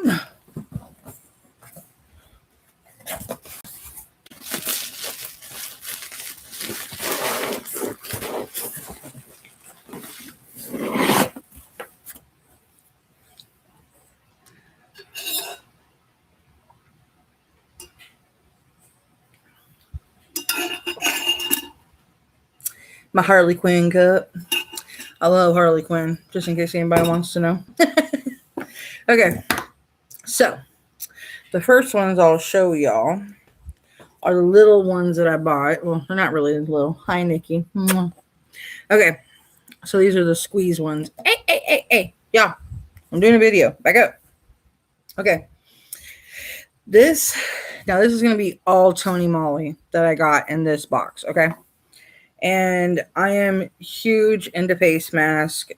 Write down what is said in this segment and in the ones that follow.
on. My Harley Quinn cup. I love Harley Quinn, just in case anybody wants to know. Okay, so the first ones I'll show y'all are the little ones that I bought. Well, they're not really little. Hi, Nikki. Okay, so these are the squeeze ones. Hey. Yeah, I'm doing a video. Back up. Okay. This is going to be all TONYMOLY that I got in this box. Okay. And I am huge into face mask,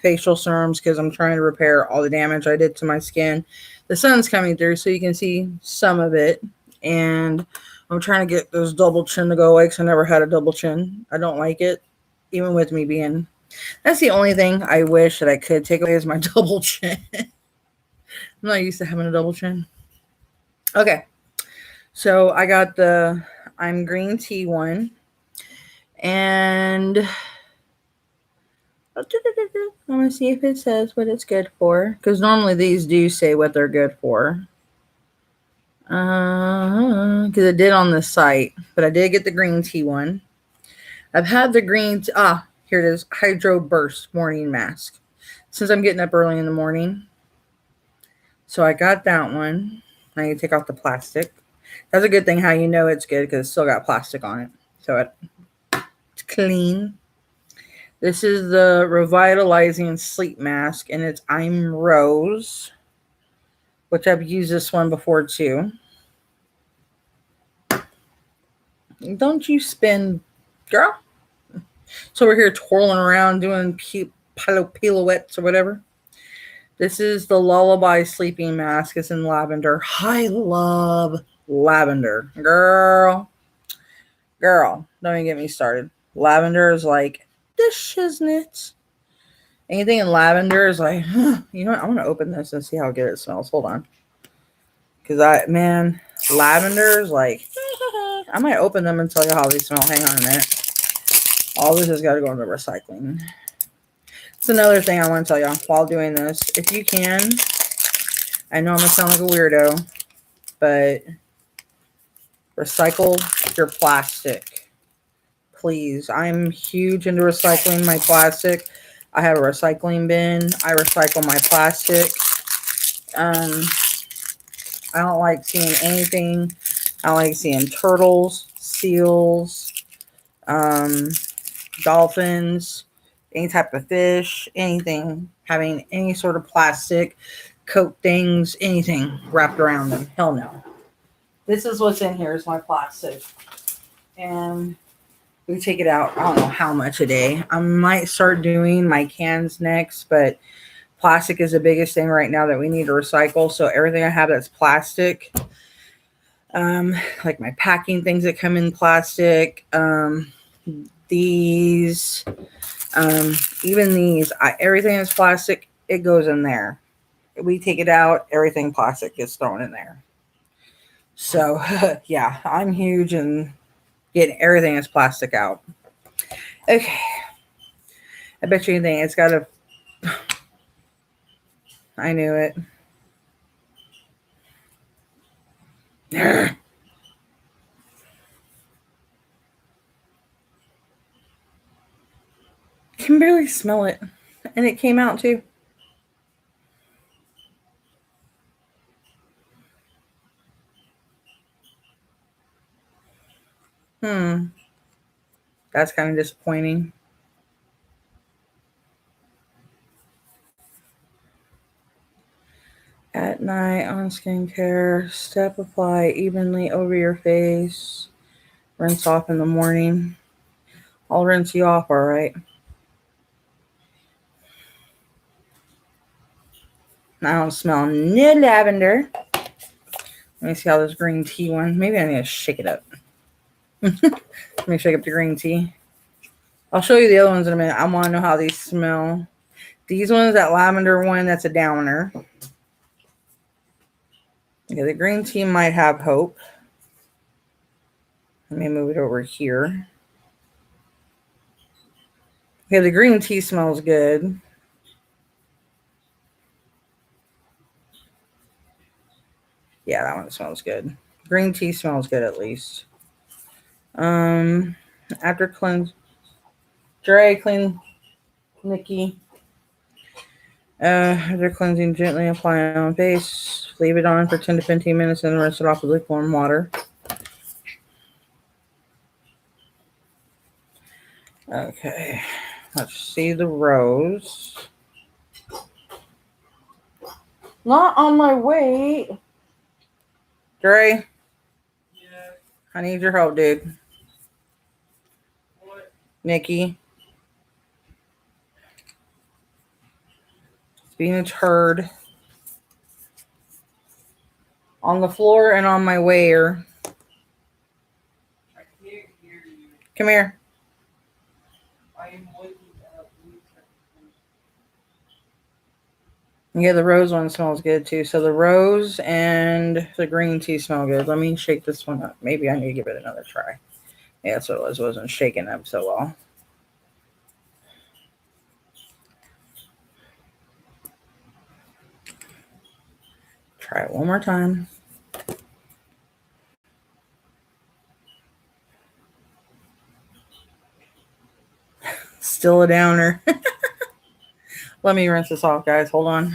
facial serums, because I'm trying to repair all the damage I did to my skin. The sun's coming through, so you can see some of it. And I'm trying to get this double chin to go away, because I never had a double chin. I don't like it, even with me being... That's the only thing I wish that I could take away is my double chin. I'm not used to having a double chin. Okay. So I got the I'm green tea one. And I want to see if it says what it's good for. Because normally these do say what they're good for. Because it did on the site. But I did get the green tea one. I've had the green... here it is. Hydro Burst Morning Mask. Since I'm getting up early in the morning. So I got that one. I need to take off the plastic. That's a good thing how you know it's good. Because it's still got plastic on it. So it's clean. This is the Revitalizing Sleep Mask, and it's I'm Rose, which I've used this one before too. Don't you spin, girl? So we're here twirling around doing pirouettes or whatever. This is the Lullaby Sleeping Mask. It's in lavender. I love lavender. Girl, don't even get me started. Lavender is like the shiznit. Anything in lavender is like, you know what? I want to open this and see how good it smells. Hold on. Because lavender is like, I might open them and tell you how they smell. Hang on a minute. All this has got to go into recycling. It's another thing I want to tell y'all while doing this. If you can, I know I'm going to sound like a weirdo, but recycle your plastic. Please. I'm huge into recycling my plastic. I have a recycling bin. I recycle my plastic. I don't like seeing anything. I don't like seeing turtles, seals, dolphins, any type of fish, anything having any sort of plastic, coat things, anything wrapped around them. Hell no. This is what's in here is my plastic. And we take it out, I don't know how much a day. I might start doing my cans next, but plastic is the biggest thing right now that we need to recycle. So everything I have that's plastic, like my packing things that come in plastic, these, even these, everything that's plastic, it goes in there. We take it out, everything plastic gets thrown in there. So yeah, I'm huge in getting everything that's plastic out. Okay. I bet you anything, it's got a... I knew it. I can barely smell it. And it came out too. That's kind of disappointing. At night on skincare, step apply evenly over your face. Rinse off in the morning. I'll rinse you off, all right? I don't smell no lavender. Let me see how this green tea one. Maybe I need to shake it up. Let me shake up the green tea. I'll show you the other ones in a minute. I want to know how these smell. These ones, that lavender one, that's a downer. Okay, the green tea might have hope. Let me move it over here. Okay, the green tea smells good. Yeah, that one smells good. Green tea smells good at least. After cleanse, dry clean, Nikki. After cleansing, gently apply on face. Leave it on for 10 to 15 minutes and rinse it off with lukewarm water. Okay, let's see the rose. Not on my weight. Dre? Yeah. I need your help, dude. What? Nikki. It's being a turd. On the floor and on my wear. I can't hear you. Come here. I am looking at yeah, the rose one smells good too. So the rose and the green tea smell good. Let me shake this one up. Maybe I need to give it another try. Yeah, that's what it was. It wasn't shaking up so well. Try it one more time. Still a downer. Let me rinse this off, guys. Hold on.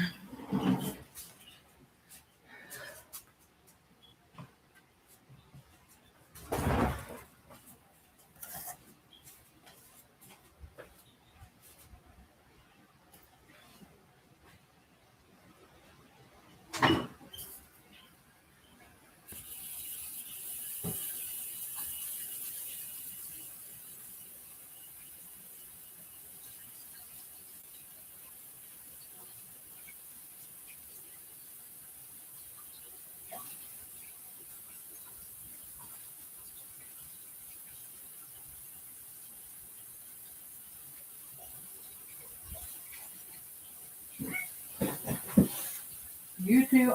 You two,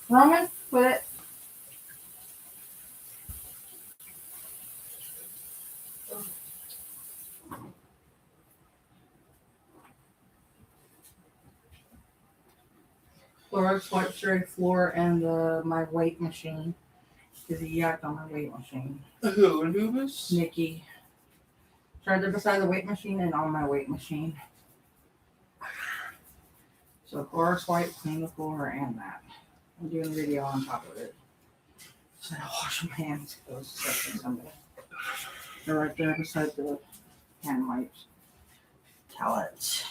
Roman, quit it. Clorox wipe straight floor and my weight machine. Because he yacked on my weight machine. Who was? Nikki. Tried to beside the weight machine and on my weight machine. So Clorox wipe, clean the floor, and that. I'm doing a video on top of it. So I wash my hands. Those steps in somebody. They're right there beside the hand wipes. Towels.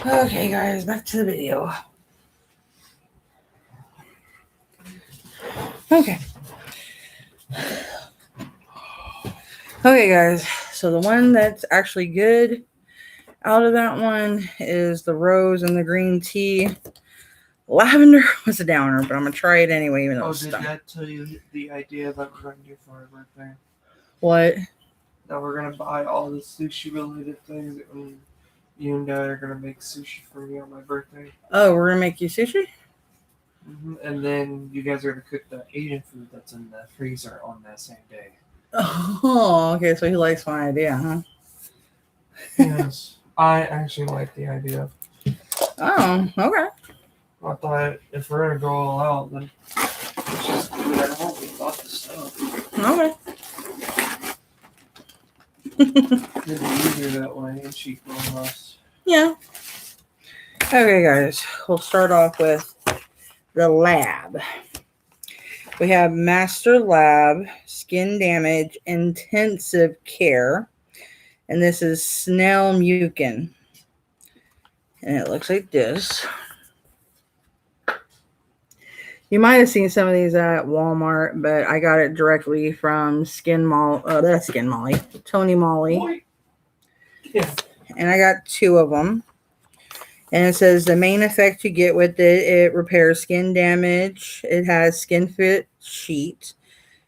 Okay, guys, back to the video. Okay. Okay, guys. So the one that's actually good out of that one is the rose and the green tea. Lavender was a downer, but I'm going to try it anyway, even though it's did that tell you the idea that we're going to do for our birthday? What? That we're going to buy all the sushi-related things, and you and Dad are going to make sushi for me on my birthday. Oh, we're going to make you sushi? Mm-hmm. And then you guys are going to cook the Asian food that's in the freezer on that same day. Oh, okay, so he likes my idea, huh? Yes, I actually like the idea. Oh, okay. I thought if we're gonna go all out, then let's just do it at home. We bought the stuff. Okay. It'd be easier that way and cheaper on us. Yeah. Okay, guys, we'll start off with the lab. We have Master Lab Skin Damage Intensive Care, and this is Snail Mucin. And it looks like this. You might have seen some of these at Walmart, but I got it directly from TONYMOLY. Yeah. And I got 2 of them. And it says the main effect you get with it, it repairs skin damage. It has skin fit sheet,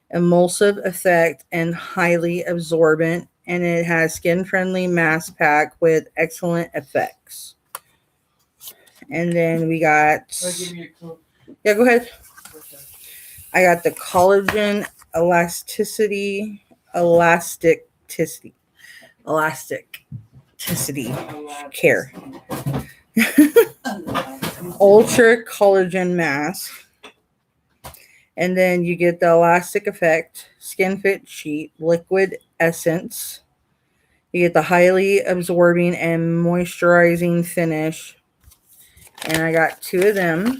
emulsive effect, and highly absorbent. And it has skin friendly mask pack with excellent effects. And then we got, Give me a Coke. yeah, go ahead. Okay. I got the collagen elasticity care. Ultra collagen mask. And then you get the elastic effect, skin fit sheet, liquid essence. You get the highly absorbing and moisturizing finish. And I got 2 of them.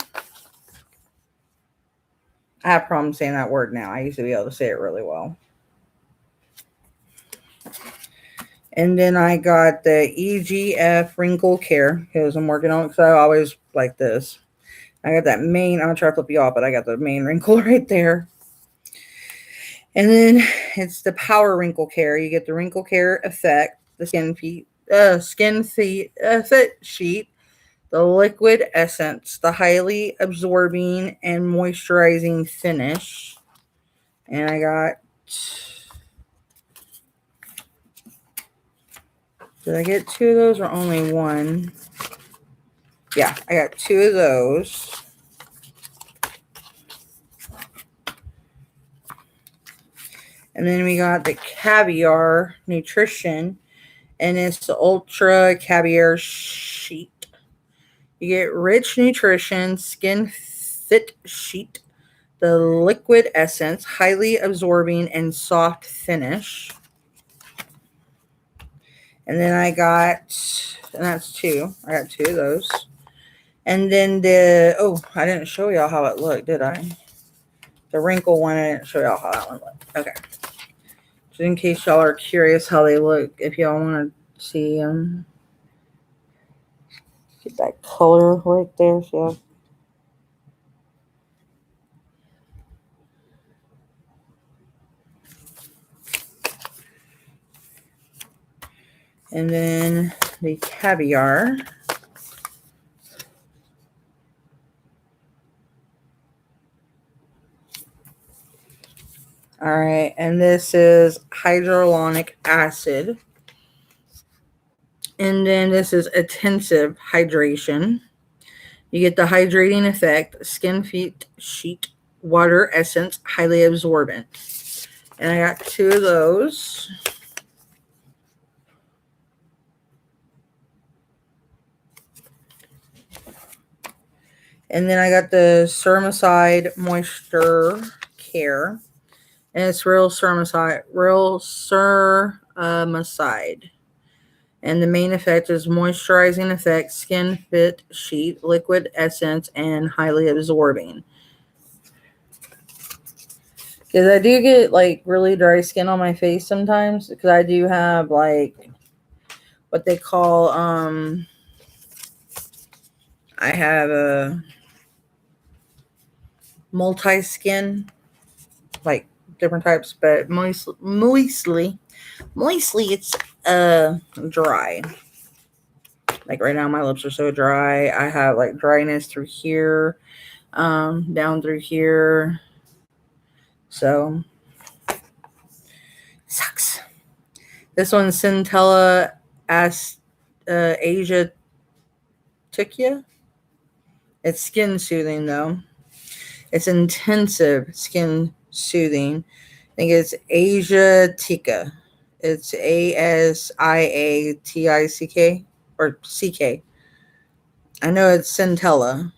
I have problems saying that word now. I used to be able to say it really well. And then I got the EGF wrinkle care because I'm working on it because I always like this. I got that main, I'm going to try to flip you off, but I got the main wrinkle right there. And then it's the power wrinkle care. You get the wrinkle care effect, the skin fit sheet, the liquid essence, the highly absorbing and moisturizing finish. And I got, did I get 2 of those or only 1? Yeah, I got 2 of those. And then we got the caviar nutrition, and it's the ultra caviar sheet. You get rich nutrition, skin fit sheet, the liquid essence, highly absorbing and soft finish. And then I got, and that's 2. I got 2 of those. And then I didn't show y'all how it looked, did I? The wrinkle one, I didn't show y'all how that one looked. Okay. Just in case y'all are curious how they look, if y'all want to see get that color right there. So and then the caviar. All right, and this is hyaluronic acid. And then this is intensive hydration. You get the hydrating effect, skin fit sheet, water essence, highly absorbent. And I got 2 of those. And then I got the Cermicide Moisture Care. And it's real Cermicide. And the main effect is moisturizing effect, skin fit sheet, liquid essence, and highly absorbing. Because I do get like really dry skin on my face sometimes. Because I do have like what they call I have a multi-skin, like different types, but moistly it's dry. Like right now my lips are so dry. I have like dryness through here, down through here. So sucks. This one's Centella Asia Tukia. It's skin soothing though. It's intensive skin soothing. I think it's Asia Tika. It's ASIATICK or CK. I know it's Centella.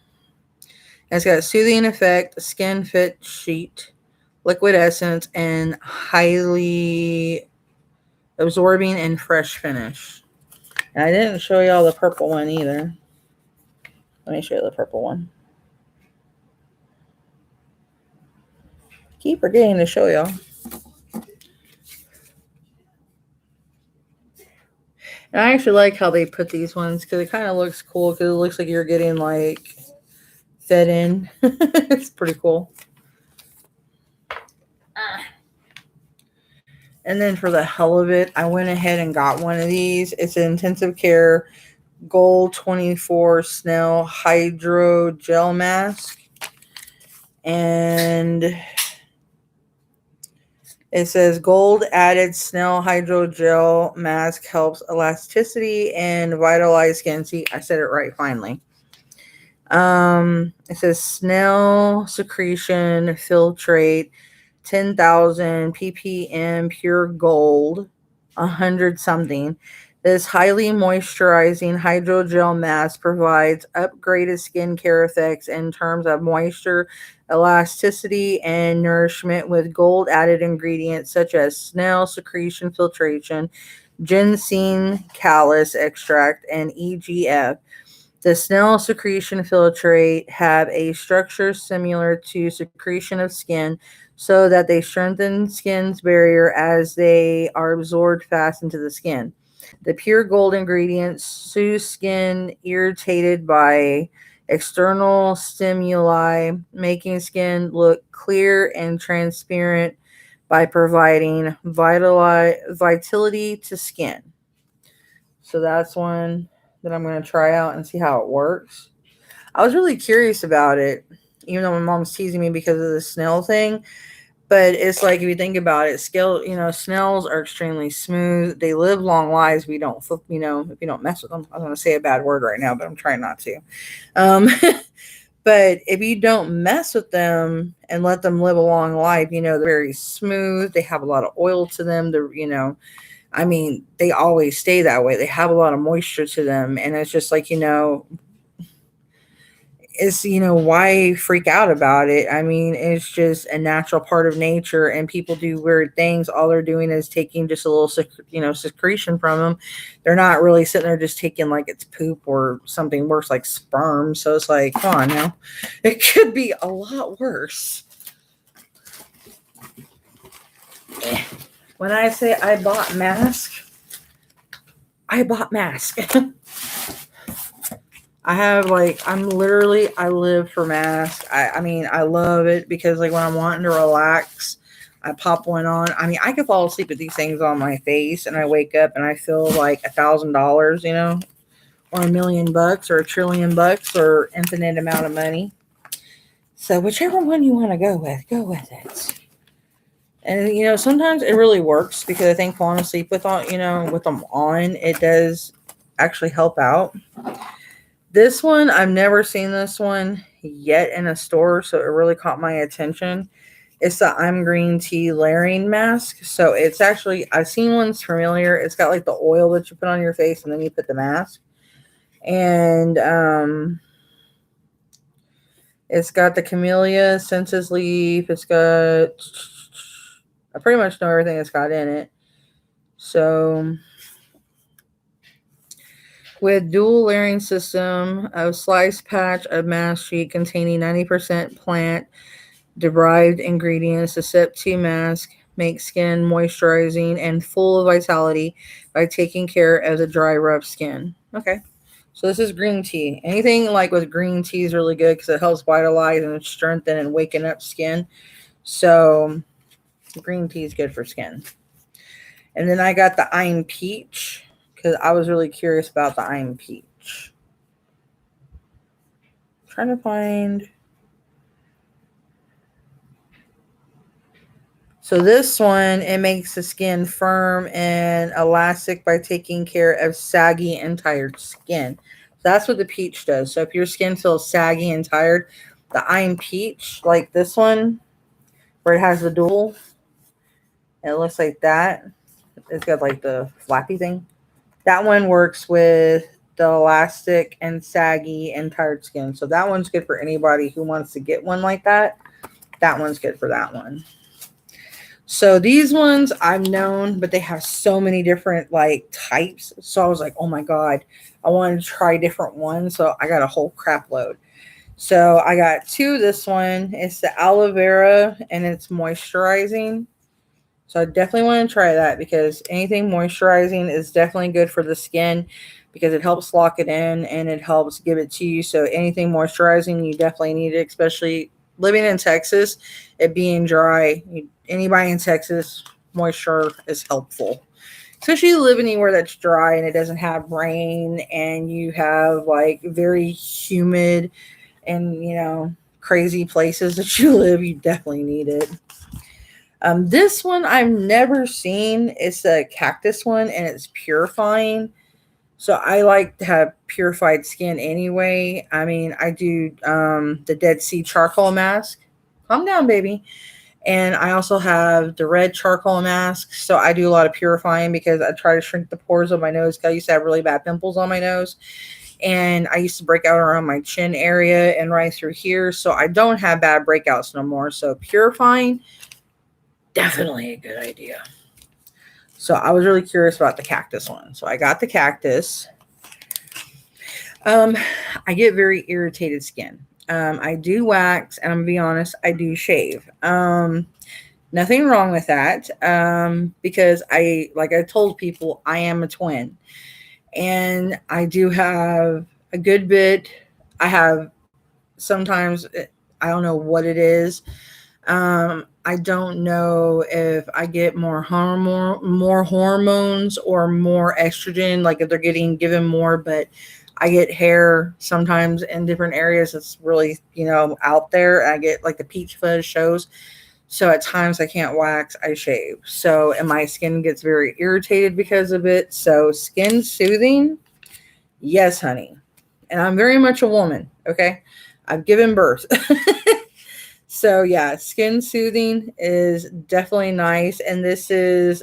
It's got a soothing effect, skin fit sheet, liquid essence, and highly absorbing and fresh finish. And I didn't show y'all the purple one either. Let me show you the purple one. Keep forgetting to show y'all. And I actually like how they put these ones because it kind of looks cool because it looks like you're getting like fed in. It's pretty cool. And then for the hell of it, I went ahead and got one of these. It's an intensive care Gold 24 Snell Hydro Gel Mask. And it says gold added Snell Hydro Gel Mask helps elasticity and vitalize skin. See, I said it right finally. It says snail secretion filtrate 10,000 ppm pure gold, 100 something. This highly moisturizing hydrogel mask provides upgraded skincare effects in terms of moisture, elasticity, and nourishment with gold added ingredients such as snail secretion filtration, ginseng callus extract, and EGF. The snail secretion filtrate have a structure similar to secretion of skin so that they strengthen skin's barrier as they are absorbed fast into the skin. The pure gold ingredients soothe skin irritated by external stimuli, making skin look clear and transparent by providing vitality to skin. So that's one that I'm going to try out and see how it works. I was really curious about it, even though my mom's teasing me because of the snail thing. But it's like, if you think about it, snails are extremely smooth. They live long lives. We don't, if you don't mess with them. I was going to say a bad word right now, but I'm trying not to. But if you don't mess with them and let them live a long life, they're very smooth. They have a lot of oil to them. They always stay that way. They have a lot of moisture to them. And it's just like, why freak out about it? It's just a natural part of nature, and people do weird things. All they're doing is taking just a little, secretion from them. They're not really sitting there just taking like it's poop or something worse like sperm. So it's like, come on now. It could be a lot worse. When I say I bought mask, I bought mask. I live for masks. I love it because like when I'm wanting to relax, I pop one on. I could fall asleep with these things on my face and I wake up and I feel like $1,000, or $1,000,000 or $1,000,000,000,000 or infinite amount of money. So whichever one you want to go with it. And sometimes it really works because I think falling asleep with with them on, it does actually help out. This one, I've never seen this one yet in a store, so it really caught my attention. It's the I'm Green Tea layering mask. So it's actually, I've seen ones familiar. It's got like the oil that you put on your face and then you put the mask. And it's got the camellia, senses leaf. It's got, I pretty much know everything it's got in it. So with dual layering system of sliced patch of mask sheet containing 90% plant derived ingredients, the Step 2 mask makes skin moisturizing and full of vitality by taking care of the dry, rough skin. Okay. So this is green tea. Anything like with green tea is really good because it helps vitalize and strengthen and waken up skin. So green tea is good for skin. And then I got the I'm Peach because I was really curious about the I'm Peach. I'm trying to find. So this one, it makes the skin firm and elastic by taking care of saggy and tired skin. So that's what the peach does. So if your skin feels saggy and tired, the I'm Peach, like this one, where it has the dual, it looks like that. It's got like the flappy thing. That one works with the elastic and saggy and tired skin. So that one's good for anybody who wants to get one like that. That one's good for that one. So these ones I've known, but they have so many different like types. So I was like, oh my God, I wanted to try different ones. So I got a whole crap load. So I got two of this one. It's the aloe vera and it's moisturizing. So I definitely want to try that because anything moisturizing is definitely good for the skin because it helps lock it in and it helps give it to you. So anything moisturizing, you definitely need it, especially living in Texas, it being dry. Anybody in Texas, moisture is helpful. Especially you live anywhere that's dry and it doesn't have rain and you have like very humid and crazy places that you live, you definitely need it. This one I've never seen. It's a cactus one and it's purifying. So I like to have purified skin anyway. I mean, I do the Dead Sea charcoal mask. Calm down, baby. And I also have the red charcoal mask. So I do a lot of purifying because I try to shrink the pores of my nose. 'Cause I used to have really bad pimples on my nose. And I used to break out around my chin area and right through here. So I don't have bad breakouts no more. So purifying, definitely a good idea. So I was really curious about the cactus one. So I got the cactus. I get very irritated skin. I do wax, and I'm gonna be honest, I do shave. Nothing wrong with that. Because like I told people, I am a twin, and I do have a good bit. I have sometimes, I don't know what it is. I don't know if I get more hormones or more estrogen, like if they're getting given more, but I get hair sometimes in different areas that's really, out there. I get like the peach fuzz shows. So at times I can't wax, I shave. So, and my skin gets very irritated because of it. So skin soothing, yes, honey. And I'm very much a woman, okay? I've given birth. So yeah, skin soothing is definitely nice. And this is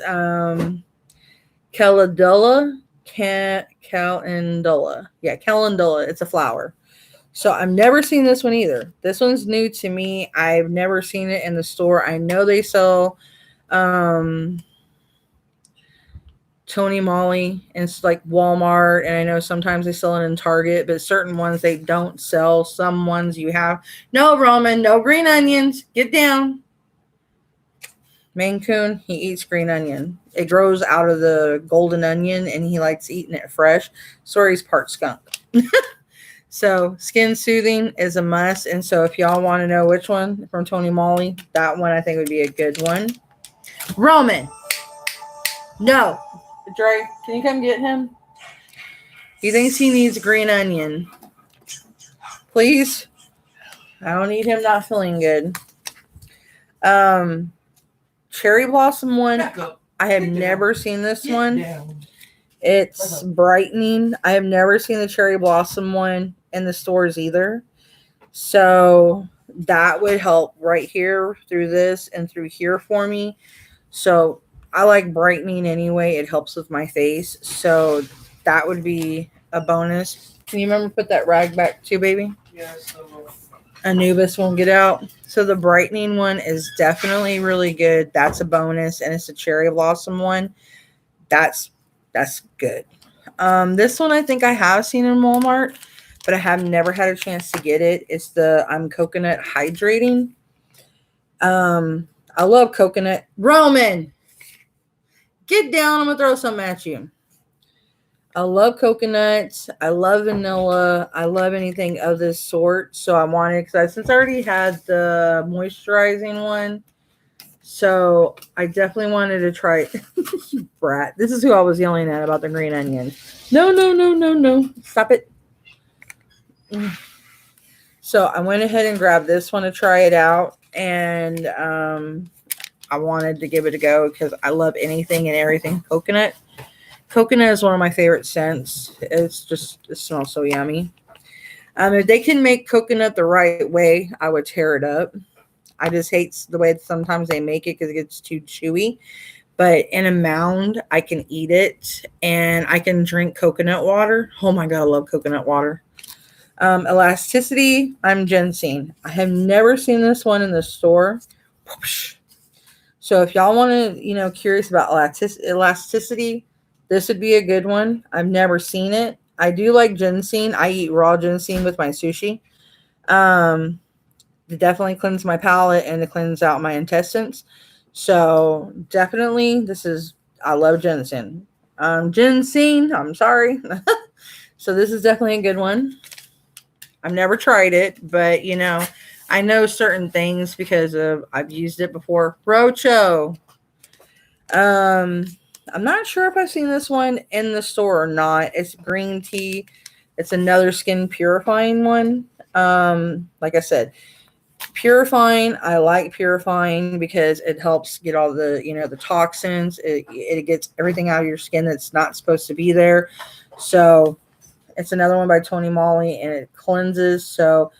calendula. Calendula. Yeah, calendula. It's a flower. So I've never seen this one either. This one's new to me. I've never seen it in the store. I know they sell TONYMOLY and it's like Walmart, and I know sometimes they sell it in Target, but certain ones they don't sell. Some ones you have. No, Roman, no green onions. Get down. Maine Coon, he eats green onion. It grows out of the golden onion, and he likes eating it fresh. Sorry, he's part skunk. So skin soothing is a must. And so if y'all want to know which one from TONYMOLY, that one I think would be a good one. Roman, no. Dre, can you come get him? He thinks he needs green onion. Please. I don't need him not feeling good. Cherry blossom one. I have never seen this one. It's brightening. I have never seen the cherry blossom one in the stores either. So that would help right here through this and through here for me. So I like brightening anyway. It helps with my face. So that would be a bonus. Can you remember put that rag back too, baby? Yeah, so Anubis won't get out. So the brightening one is definitely really good. That's a bonus. And it's a cherry blossom one. That's good. This one I think I have seen in Walmart, but I have never had a chance to get it. It's the coconut hydrating. I love coconut. Roman, get down. I'm gonna throw something at you. I love coconuts. I love vanilla. I love anything of this sort. So I wanted, since I already had the moisturizing one, so I definitely wanted to try it. You brat. This is who I was yelling at about the green onion. No. Stop it. So I went ahead and grabbed this one to try it out. And I wanted to give it a go because I love anything and everything coconut. Coconut is one of my favorite scents. It smells so yummy. If they can make coconut the right way, I would tear it up. I just hate the way sometimes they make it because it gets too chewy. But in a mound, I can eat it and I can drink coconut water. Oh my God, I love coconut water. Elasticity, I'm ginseng. I have never seen this one in the store. So if y'all want to, curious about elasticity, this would be a good one. I've never seen it. I do like ginseng. I eat raw ginseng with my sushi. It definitely cleans my palate and it cleans out my intestines. So definitely I love ginseng. Ginseng, I'm sorry. So this is definitely a good one. I've never tried it, but I know certain things because I've used it before. Rocho. I'm not sure if I've seen this one in the store or not. It's green tea. It's another skin purifying one. Like I said, purifying. I like purifying because it helps get all the, the toxins. It gets everything out of your skin that's not supposed to be there. So it's another one by TONYMOLY, and it cleanses. So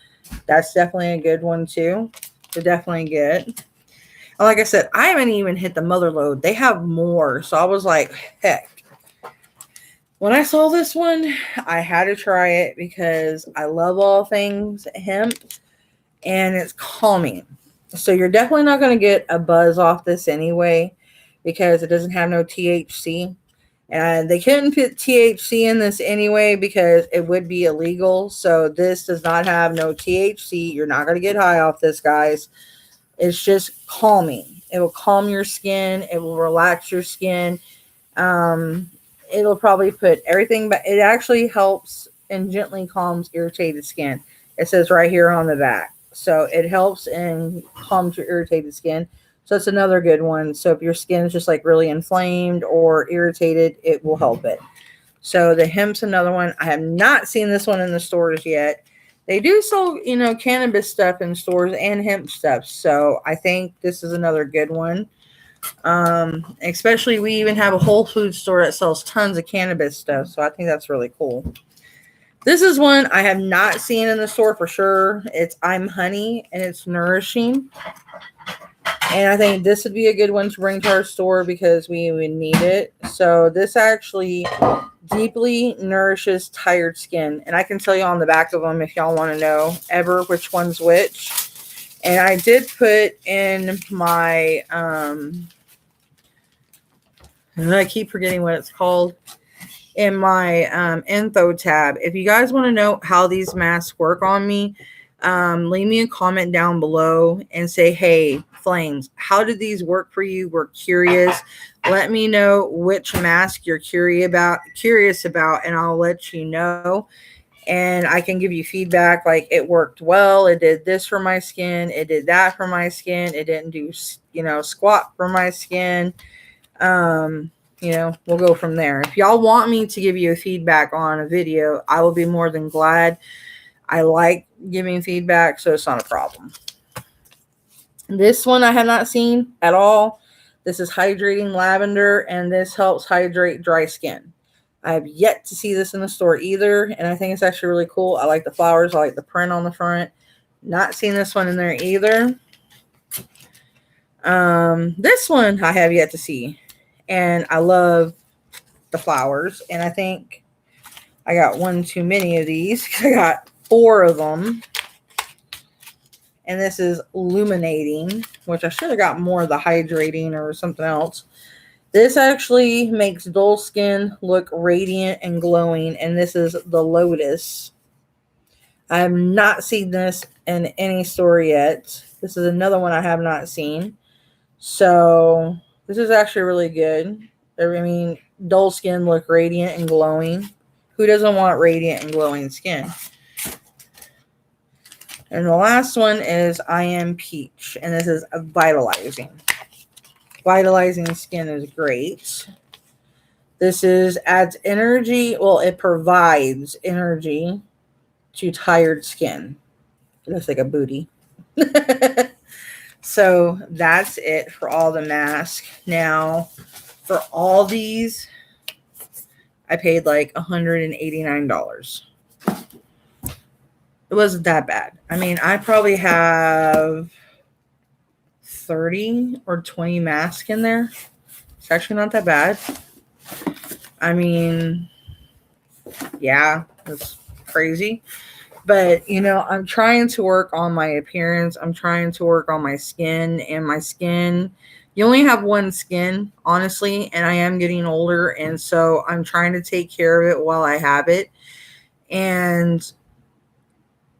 that's definitely a good one too to definitely get. And like I said, I haven't even hit the mother load. They have more. So I was like, heck. When I saw this one, I had to try it because I love all things hemp, and it's calming. So you're definitely not going to get a buzz off this anyway because it doesn't have no THC. And they couldn't put THC in this anyway because it would be illegal. So this does not have no THC. You're not going to get high off this, guys. It's just calming. It will calm your skin. It will relax your skin. It'll probably put everything, but it actually helps and gently calms irritated skin. It says right here on the back. So it helps and calms your irritated skin. So it's another good one. So if your skin is just like really inflamed or irritated, it will help it. So the hemp's another one. I have not seen this one in the stores yet. They do sell, cannabis stuff in stores and hemp stuff. So I think this is another good one. Especially we even have a Whole Foods store that sells tons of cannabis stuff. So I think that's really cool. This is one I have not seen in the store for sure. It's I'm Honey, and it's nourishing. And I think this would be a good one to bring to our store because we would need it. So this actually deeply nourishes tired skin. And I can tell you on the back of them if y'all want to know ever which one's which. And I did put in my, I keep forgetting what it's called, in my info tab. If you guys want to know how these masks work on me, leave me a comment down below and say, hey, Flames, how did these work for you? We're curious. Let me know which mask you're curious about, and I'll let you know. And I can give you feedback like it worked well. It did this for my skin. It did that for my skin. It didn't do, squat for my skin. We'll go from there. If y'all want me to give you a feedback on a video, I will be more than glad. I like giving feedback, so it's not a problem. This one I have not seen at all. This is hydrating lavender, and this helps hydrate dry skin. I have yet to see this in the store either, and I think it's actually really cool. I like the flowers. I like the print on the front. Not seen this one in there either. This one I have yet to see, and I love the flowers, and I think I got one too many of these because I got 4 of them. And this is illuminating, which I should have got more of the hydrating or something else. This actually makes dull skin look radiant and glowing, and this is the Lotus. I have not seen this in any store yet. This is another one I have not seen. So this is actually really good. I mean, dull skin look radiant and glowing. Who doesn't want radiant and glowing skin? And the last one is I Am Peach, and this is vitalizing. Vitalizing skin is great. This adds energy. Well, it provides energy to tired skin. It looks like a booty. So that's it for all the masks. Now, for all these, I paid like $189. It wasn't that bad. I mean, I probably have 30 or 20 masks in there. It's actually not that bad. I mean, yeah, it's crazy. But, I'm trying to work on my appearance. I'm trying to work on my skin. And my skin, you only have one skin, honestly. And I am getting older. And so I'm trying to take care of it while I have it. And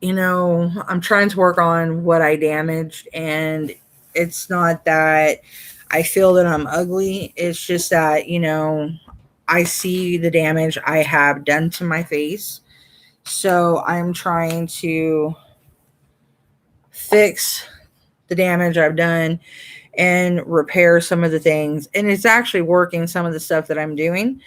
I'm trying to work on what I damaged, and it's not that I feel that I'm ugly. It's just that, I see the damage I have done to my face. So I'm trying to fix the damage I've done and repair some of the things. And it's actually working, some of the stuff that I'm doing.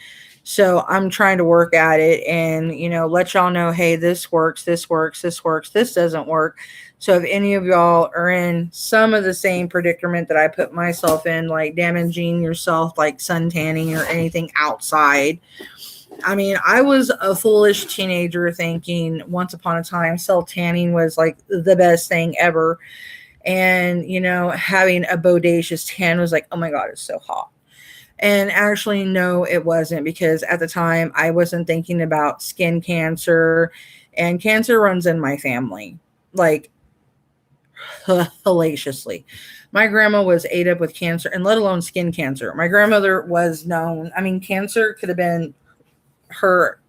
So I'm trying to work at it and, let y'all know, hey, this works, this works, this works, this doesn't work. So if any of y'all are in some of the same predicament that I put myself in, like damaging yourself, like sun tanning or anything outside, I mean, I was a foolish teenager thinking once upon a time self tanning was like the best thing ever. And, having a bodacious tan was like, oh my God, it's so hot. And actually, no, it wasn't, because at the time I wasn't thinking about skin cancer, and cancer runs in my family like hellaciously. My grandma was ate up with cancer, and let alone skin cancer. My grandmother was known, I mean, cancer could have been her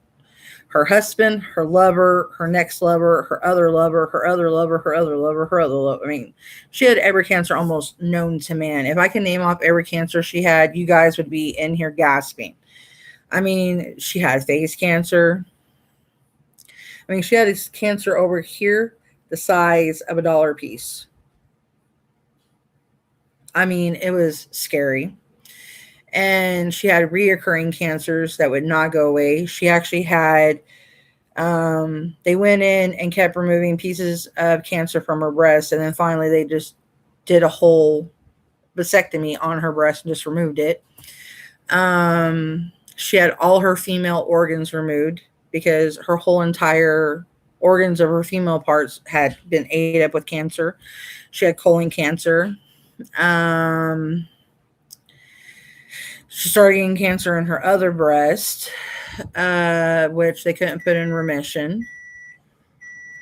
her husband, her lover, her next lover, her other lover, her other lover, her other lover, her other lover. I mean, she had every cancer almost known to man. If I can name off every cancer she had, you guys would be in here gasping. I mean, she had face cancer. I mean, she had this cancer over here the size of a dollar piece. I mean, it was scary. And she had reoccurring cancers that would not go away. She actually had they went in and kept removing pieces of cancer from her breast, and then finally they just did a whole vasectomy on her breast and just removed it. She had all her female organs removed because her whole entire organs of her female parts had been ate up with cancer. She had colon cancer. Um, she started getting cancer in her other breast, which they couldn't put in remission.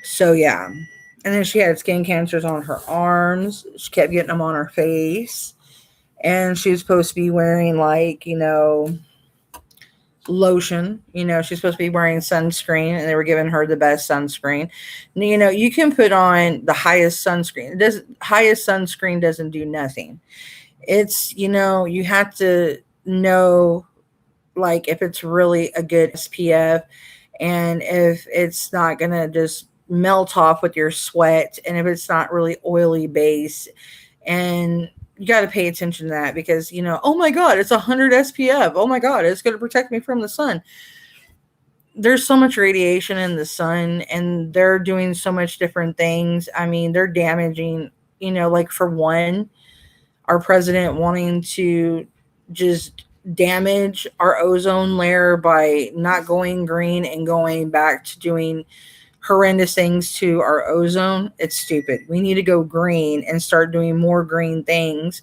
So yeah. And then she had skin cancers on her arms. She kept getting them on her face. And she was supposed to be wearing like, lotion. She's supposed to be wearing sunscreen, and they were giving her the best sunscreen. You can put on the highest sunscreen. Highest sunscreen doesn't do nothing. It's, you have to know like if it's really a good SPF, and if it's not going to just melt off with your sweat, and if it's not really oily base. And you got to pay attention to that because, oh my God, it's 100 SPF. Oh my God, it's going to protect me from the sun. There's so much radiation in the sun, and they're doing so much different things. I mean, they're damaging, like for one, our president wanting to just damage our ozone layer by not going green and going back to doing horrendous things to our ozone. It's stupid. We need to go green and start doing more green things.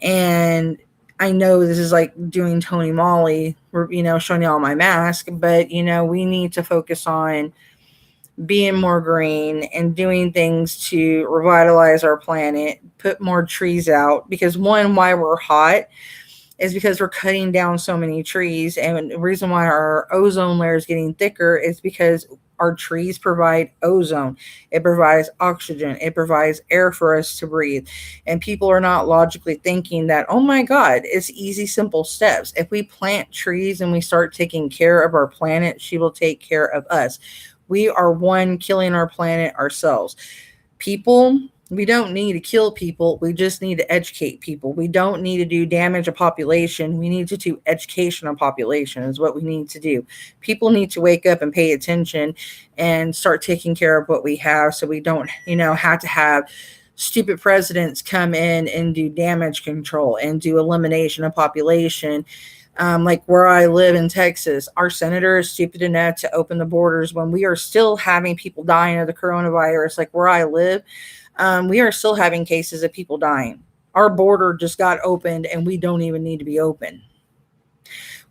And I know this is like doing TONYMOLY, showing y'all my mask, but we need to focus on being more green and doing things to revitalize our planet, put more trees out, because one, why we're hot is because we're cutting down so many trees. And the reason why our ozone layer is getting thicker is because our trees provide ozone. It provides oxygen. It provides air for us to breathe. And people are not logically thinking that, oh my God, it's easy, simple steps. If we plant trees and we start taking care of our planet, she will take care of us. We are one killing our planet ourselves. People, we don't need to kill people. We just need to educate people. We don't need to do damage of population. We need to do education of population is what we need to do. People need to wake up and pay attention and start taking care of what we have, so we don't, have to have stupid presidents come in and do damage control and do elimination of population. Like where I live in Texas, our senator is stupid enough to open the borders when we are still having people dying of the coronavirus. Like where I live, we are still having cases of people dying. Our border just got opened, and we don't even need to be open.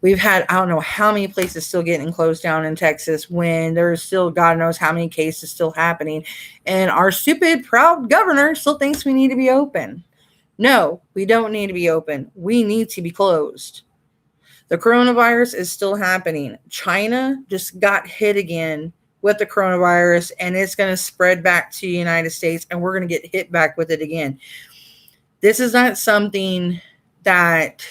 We've had, I don't know how many places still getting closed down in Texas when there's still God knows how many cases still happening. And our stupid, proud governor still thinks we need to be open. No, we don't need to be open. We need to be closed. The coronavirus is still happening. China just got hit again with the coronavirus, and it's going to spread back to the United States, and we're going to get hit back with it again. This is not something that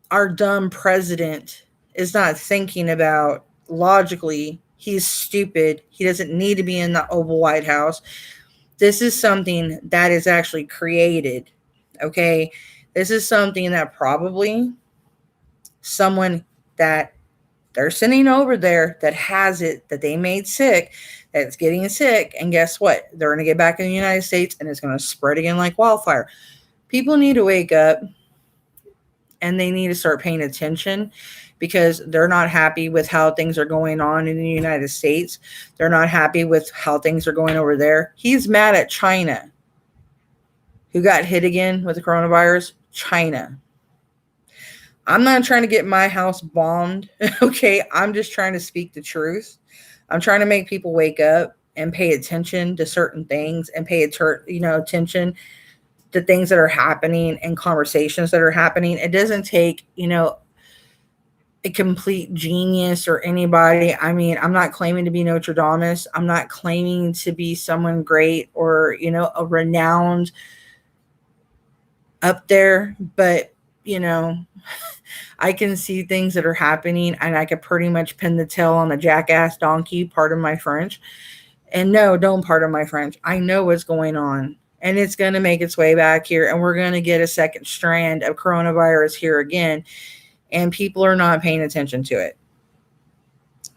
our dumb president is not thinking about logically. He's stupid. He doesn't need to be in the Oval White House. This is something that is actually created, okay? This is something that probably someone that they're sending over there that has it, that they made sick, that's getting sick. And guess what? They're going to get back in the United States, and it's going to spread again like wildfire. People need to wake up and they need to start paying attention because they're not happy with how things are going on in the United States. They're not happy with how things are going over there. He's mad at China. Who got hit again with the coronavirus? China. I'm not trying to get my house bombed. Okay. I'm just trying to speak the truth. I'm trying to make people wake up and pay attention to certain things and pay attention to things that are happening and conversations that are happening. It doesn't take, a complete genius or anybody. I mean, I'm not claiming to be Notre Dame. I'm not claiming to be someone great or, a renowned up there, but, I can see things that are happening and I could pretty much pin the tail on the jackass donkey, pardon my French. And no, don't pardon my French. I know what's going on and it's going to make its way back here and we're going to get a second strand of coronavirus here again. And people are not paying attention to it.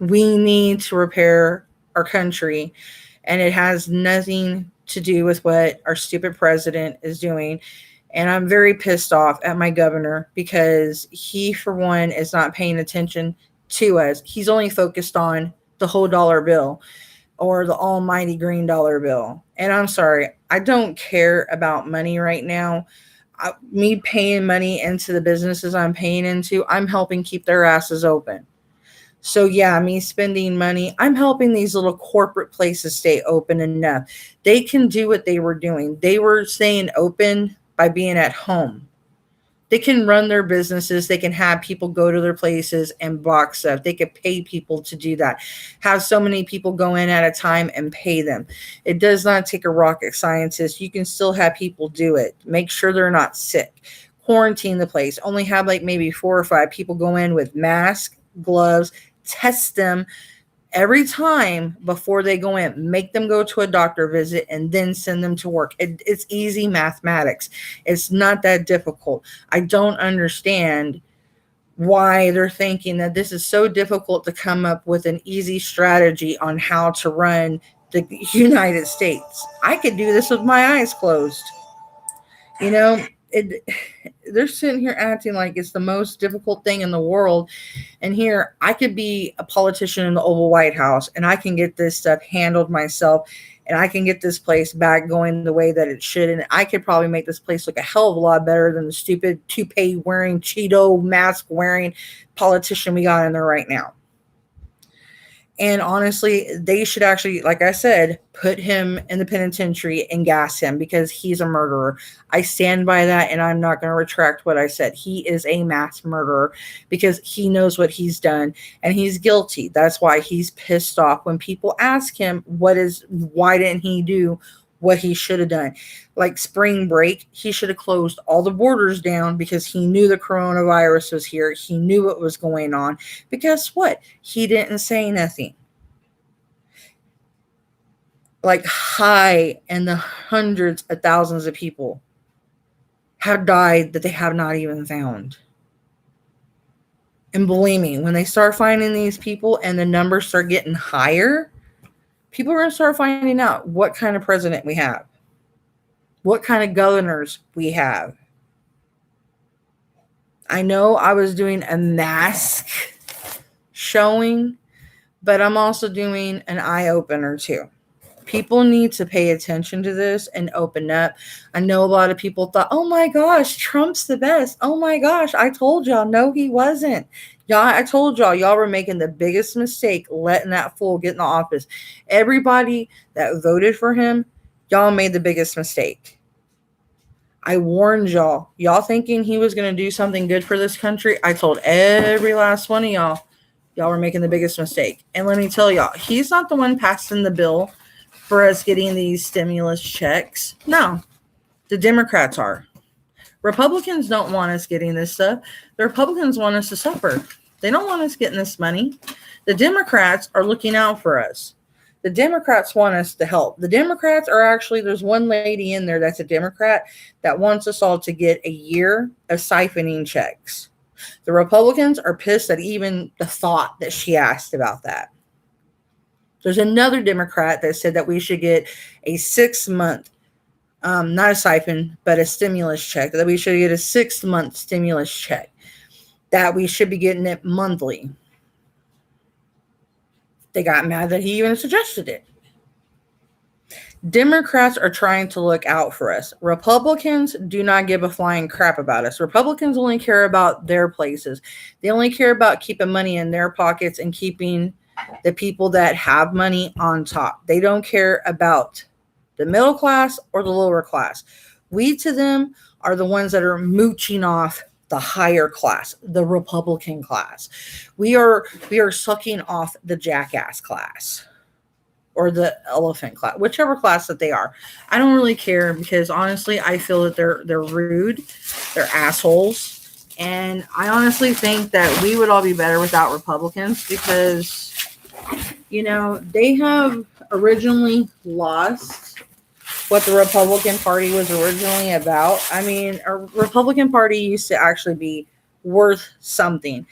We need to repair our country and it has nothing to do with what our stupid president is doing. And I'm very pissed off at my governor because he, for one, is not paying attention to us. He's only focused on the whole dollar bill or the almighty green dollar bill. And I'm sorry, I don't care about money right now. Me paying money into the businesses I'm paying into, I'm helping keep their asses open. So yeah, me spending money, I'm helping these little corporate places stay open enough. They can do what they were doing. They were staying open by being at home. They can run their businesses. They can have people go to their places and box stuff. They could pay people to do that. Have so many people go in at a time and pay them. It does not take a rocket scientist. You can still have people do it. Make sure they're not sick. Quarantine the place. Only have like maybe 4 or 5 people go in with masks, gloves, test them every time before they go in, make them go to a doctor visit and then send them to work. It's easy mathematics. It's not that difficult. I don't understand why they're thinking that this is so difficult to come up with an easy strategy on how to run the United States. I could do this with my eyes closed. They're sitting here acting like it's the most difficult thing in the world. And here I could be a politician in the Oval White House and I can get this stuff handled myself and I can get this place back going the way that it should. And I could probably make this place look a hell of a lot better than the stupid toupee wearing, Cheeto mask wearing politician we got in there right now. And honestly, they should actually, like I said, put him in the penitentiary and gas him because he's a murderer. I stand by that and I'm not going to retract what I said. He is a mass murderer because he knows what he's done and he's guilty. That's why he's pissed off when people ask him why didn't he do what he should have done. Like spring break, he should have closed all the borders down because he knew the coronavirus was here. He knew what was going on. But guess what? He didn't say nothing. Like high and the hundreds of thousands of people have died that they have not even found. And believe me, when they start finding these people and the numbers start getting higher, people are going to start finding out what kind of president we have, what kind of governors we have. I know I was doing a mask showing, but I'm also doing an eye opener too. People need to pay attention to this and open up. I know a lot of people thought, oh my gosh, Trump's the best. Oh my gosh, I told y'all. No, he wasn't. I told y'all were making the biggest mistake letting that fool get in the office. Everybody that voted for him, y'all made the biggest mistake. I warned y'all. Y'all thinking he was going to do something good for this country. I told every last one of y'all were making the biggest mistake. And let me tell y'all, he's not the one passing the bill for us getting these stimulus checks. No, the Democrats are. Republicans don't want us getting this stuff. The Republicans want us to suffer. They don't want us getting this money. The Democrats are looking out for us. The Democrats want us to help. The Democrats are actually, there's one lady in there that's a Democrat that wants us all to get a year of siphoning checks. The Republicans are pissed at even the thought that she asked about that. There's another Democrat that said that we should get a 6-month, not a siphon, but a stimulus check, that we should get a 6-month stimulus check. that we should be getting it monthly. They got mad that he even suggested it. Democrats are trying to look out for us. Republicans do not give a flying crap about us. Republicans only care about their places. They only care about keeping money in their pockets and keeping the people that have money on top. They don't care about the middle class or the lower class. We to them are the ones that are mooching off the higher class, the Republican class. We are sucking off the jackass class. Or the elephant class, whichever class that they are. I don't really care because honestly, I feel that they're rude, they're assholes, and I honestly think that we would all be better without Republicans because, they have originally lost what the Republican Party was originally about. I mean, a Republican Party used to actually be worth something.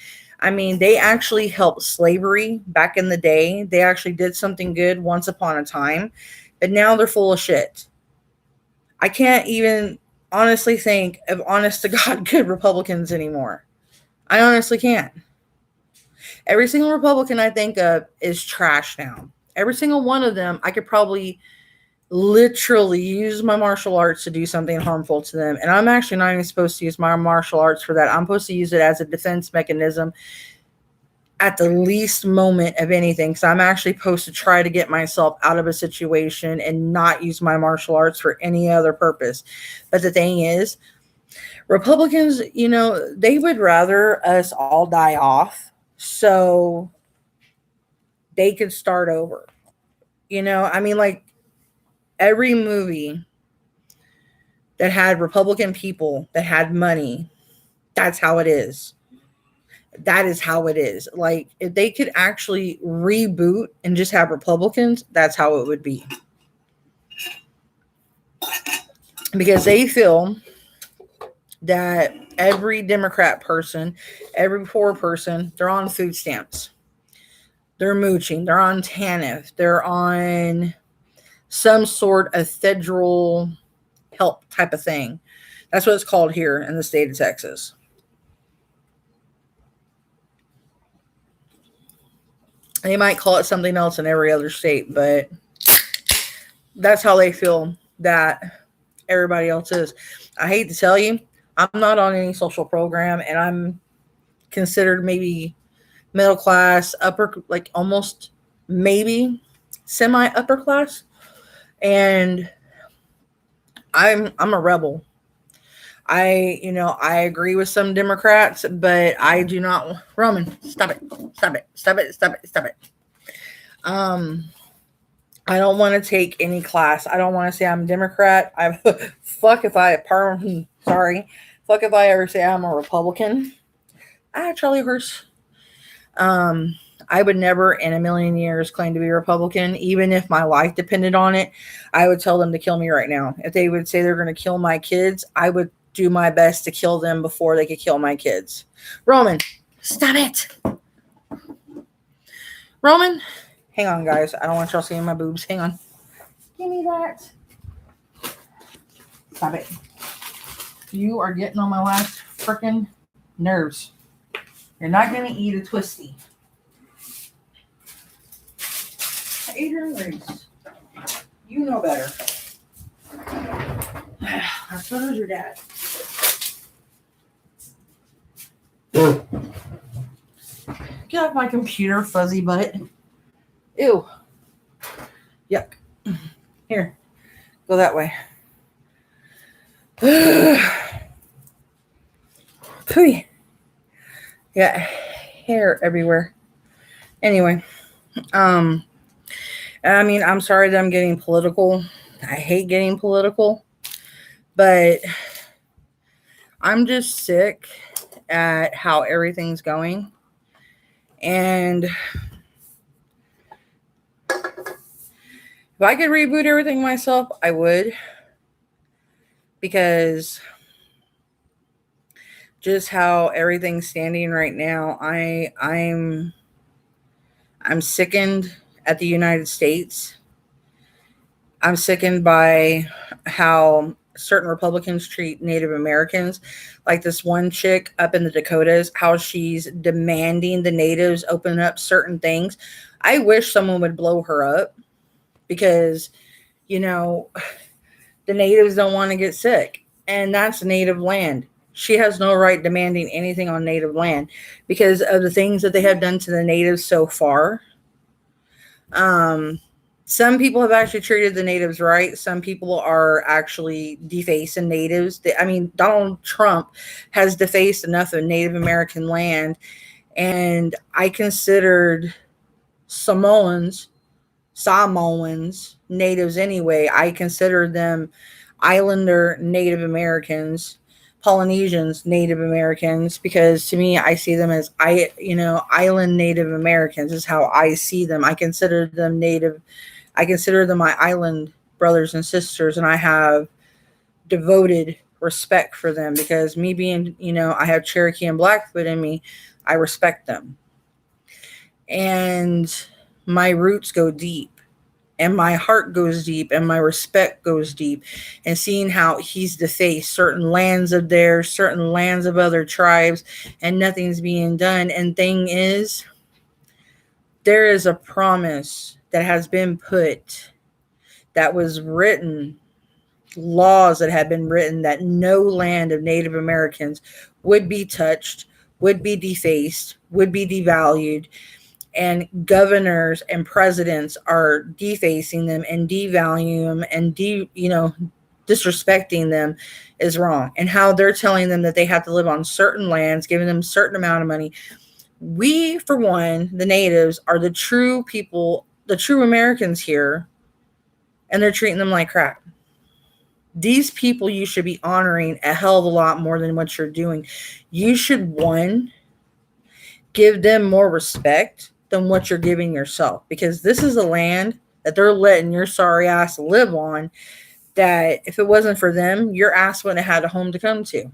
I mean, they actually helped slavery back in the day. They actually did something good once upon a time, but now they're full of shit. I can't even honestly think of honest to God good Republicans anymore. I honestly can't. Every single Republican I think of is trash now. Every single one of them, I could probably literally use my martial arts to do something harmful to them. And I'm actually not even supposed to use my martial arts for that. I'm supposed to use it as a defense mechanism at the least moment of anything. Because I'm actually supposed to try to get myself out of a situation and not use my martial arts for any other purpose. But the thing is, Republicans, they would rather us all die off so they could start over. I mean, like, every movie that had Republican people that had money, that's how it is. That is how it is. Like, if they could actually reboot and just have Republicans, that's how it would be. Because they feel that every Democrat person, every poor person, they're on food stamps. They're mooching. They're on TANF. They're on some sort of federal help type of thing. That's what it's called here in the state of Texas. They might call it something else in every other state, but that's how they feel that everybody else is. I hate to tell you, I'm not on any social program, and I'm considered maybe middle class, upper, like almost maybe semi upper class, and I'm a rebel. I agree with some Democrats, but I do not. Roman, stop it. I don't want to take any class. I don't want to say I'm a Democrat. Fuck if I ever say I'm a Republican. Charlie Horse. I would never in a million years claim to be a Republican, even if my life depended on it. I would tell them to kill me right now. If they would say they're going to kill my kids, I would do my best to kill them before they could kill my kids. Roman, stop it. Roman, hang on, guys. I don't want y'all seeing my boobs. Hang on. Give me that. Stop it. You are getting on my last freaking nerves. You're not going to eat a twisty. Adrian Reese, you know better. So does your dad. Get off my computer, fuzzy butt. Ew. Yuck. Here. Go that way. Pooey. Yeah, hair everywhere. Anyway. I mean, I'm sorry that I'm getting political. I hate getting political. But I'm just sick at how everything's going. And if I could reboot everything myself, I would. Because just how everything's standing right now, I'm sickened at the United States. I'm sickened by how certain Republicans treat Native Americans. Like this one chick up in the Dakotas, how she's demanding the natives open up certain things. I wish someone would blow her up because, you know, the natives don't want to get sick, and that's native land. She has no right demanding anything on native land because of the things that they have done to the natives so far. Um, some people have actually treated the natives right. Some people are actually defacing natives. I mean, Donald Trump has defaced enough of Native American land, and I considered Samoans natives anyway. I consider them islander Native Americans, Polynesians Native Americans, because to me I see them as island Native Americans is how I see them. I consider them my island brothers and sisters, and I have devoted respect for them because me being, I have Cherokee and Blackfoot in me, I respect them. And my roots go deep and my heart goes deep and my respect goes deep, and seeing how he's defaced certain lands of theirs, certain lands of other tribes, and nothing's being done. And thing is, there is a promise that has been put, that was written, laws that have been written, that no land of Native Americans would be touched, would be defaced, would be devalued, and governors and presidents are defacing them and devaluing them and disrespecting them is wrong. And how they're telling them that they have to live on certain lands, giving them a certain amount of money. We, for one, the natives, are the true people, the true Americans here, and they're treating them like crap. These people you should be honoring a hell of a lot more than what you're doing. You should, one, give them more respect than what you're giving yourself, because this is a land that they're letting your sorry ass live on, that if it wasn't for them, your ass wouldn't have had a home to come to.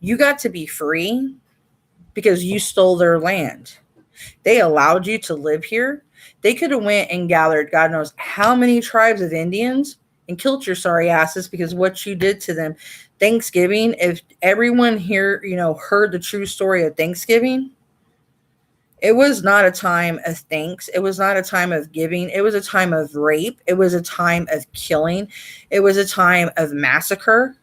You got to be free because you stole their land. They allowed you to live here. They could have went and gathered God knows how many tribes of Indians and killed your sorry asses because what you did to them. Thanksgiving, if everyone here, heard the true story of Thanksgiving, it was not a time of thanks. It was not a time of giving. It was a time of rape. It was a time of killing. It was a time of massacre.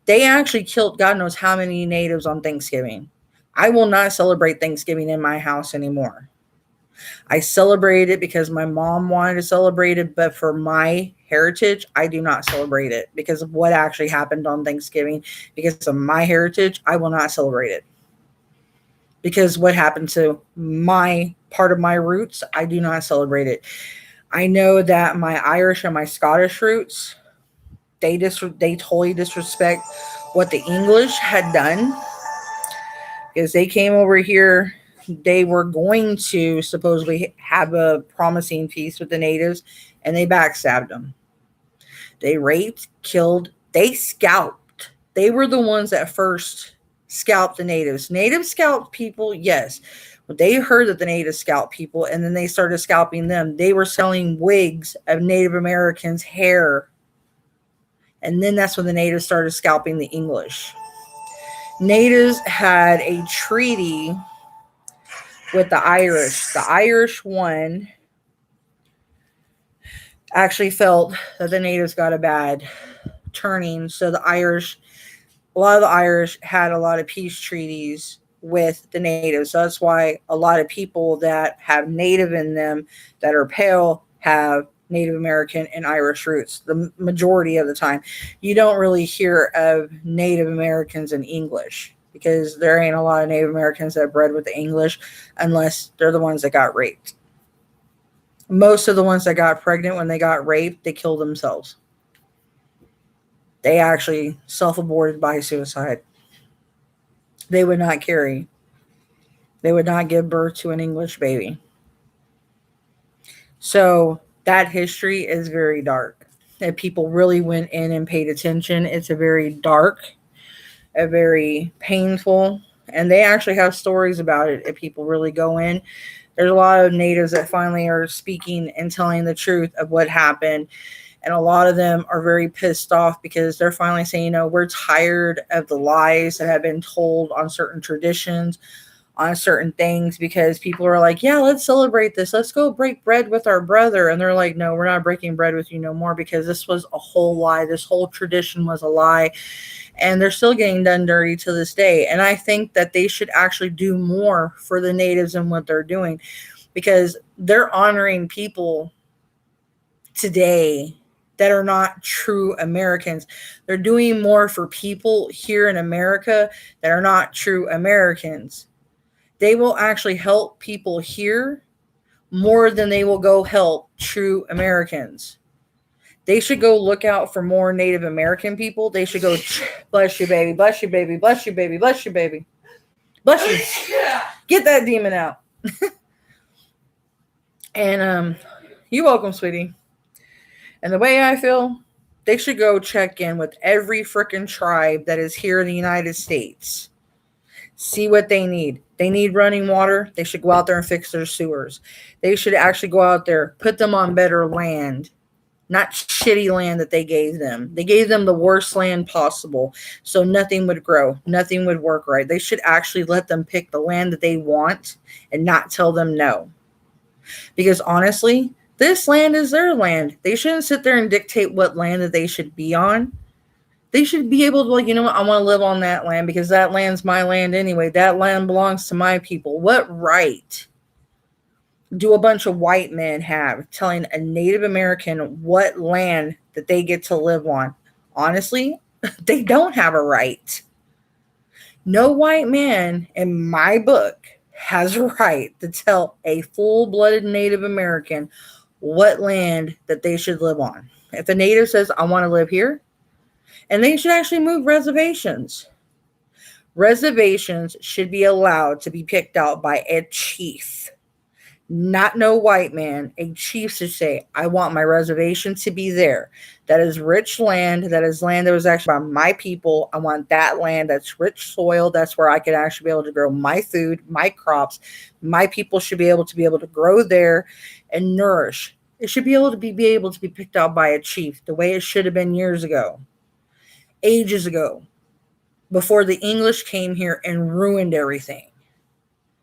They actually killed God knows how many natives on Thanksgiving. I will not celebrate Thanksgiving in my house anymore. I celebrate it because my mom wanted to celebrate it, but for my heritage, I do not celebrate it because of what actually happened on Thanksgiving. Because of my heritage, I will not celebrate it. Because what happened to my part of my roots, I do not celebrate it. I know that my Irish and my Scottish roots, they totally disrespect what the English had done, because they came over here. They were going to supposedly have a promising peace with the natives, and they backstabbed them. They raped, killed, they scalped. They were the ones that first scalped the natives. Natives scalped people, yes. But they heard that the natives scalped people, and then they started scalping them. They were selling wigs of Native Americans' hair. And then that's when the natives started scalping the English. Natives had a treaty with the Irish. The Irish won. Actually felt that the natives got a bad turning. So a lot of the Irish had a lot of peace treaties with the natives. So that's why a lot of people that have native in them that are pale have Native American and Irish roots. The majority of the time, you don't really hear of Native Americans in English because there ain't a lot of Native Americans that bred with the English unless they're the ones that got raped. Most of the ones that got pregnant when they got raped, they killed themselves. They actually self-aborted by suicide. They would not carry. They would not give birth to an English baby. So that history is very dark. If people really went in and paid attention, it's a very dark, a very painful, and they actually have stories about it if people really go in. There's a lot of natives that finally are speaking and telling the truth of what happened. And a lot of them are very pissed off because they're finally saying, we're tired of the lies that have been told on certain traditions, on certain things, because people are like, yeah, let's celebrate this. Let's go break bread with our brother. And they're like, no, we're not breaking bread with you no more, because this was a whole lie. This whole tradition was a lie. And they're still getting done dirty to this day. And I think that they should actually do more for the natives and what they're doing, because they're honoring people today that are not true Americans. They're doing more for people here in America that are not true Americans. They will actually help people here more than they will go help true Americans. They should go look out for more Native American people. They should go, bless you, baby, bless you, baby, bless you, baby, bless you, baby. Bless you. Get that demon out. And you're welcome, sweetie. And the way I feel, they should go check in with every freaking tribe that is here in the United States. See what they need. They need running water. They should go out there and fix their sewers. They should actually go out there, put them on better land, not shitty land that they gave them. They gave them the worst land possible, so nothing would grow. Nothing would work right. They should actually let them pick the land that they want and not tell them no. Because honestly, this land is their land. They shouldn't sit there and dictate what land that they should be on. They should be able to, like, you know what, I want to live on that land because that land's my land anyway. That land belongs to my people. What right do a bunch of white men have telling a Native American what land that they get to live on? Honestly, they don't have a right. No white man in my book has a right to tell a full-blooded Native American what land that they should live on. If a Native says, I want to live here, and they should actually move reservations. Reservations should be allowed to be picked out by a chief. Not no white man. A chief should say, I want my reservation to be there. That is rich land. That is land that was actually by my people. I want that land. That's rich soil. That's where I could actually be able to grow my food, my crops. My people should be able to grow there and nourish. It should be able to be picked out by a chief, the way it should have been years ago, ages ago, before the English came here and ruined everything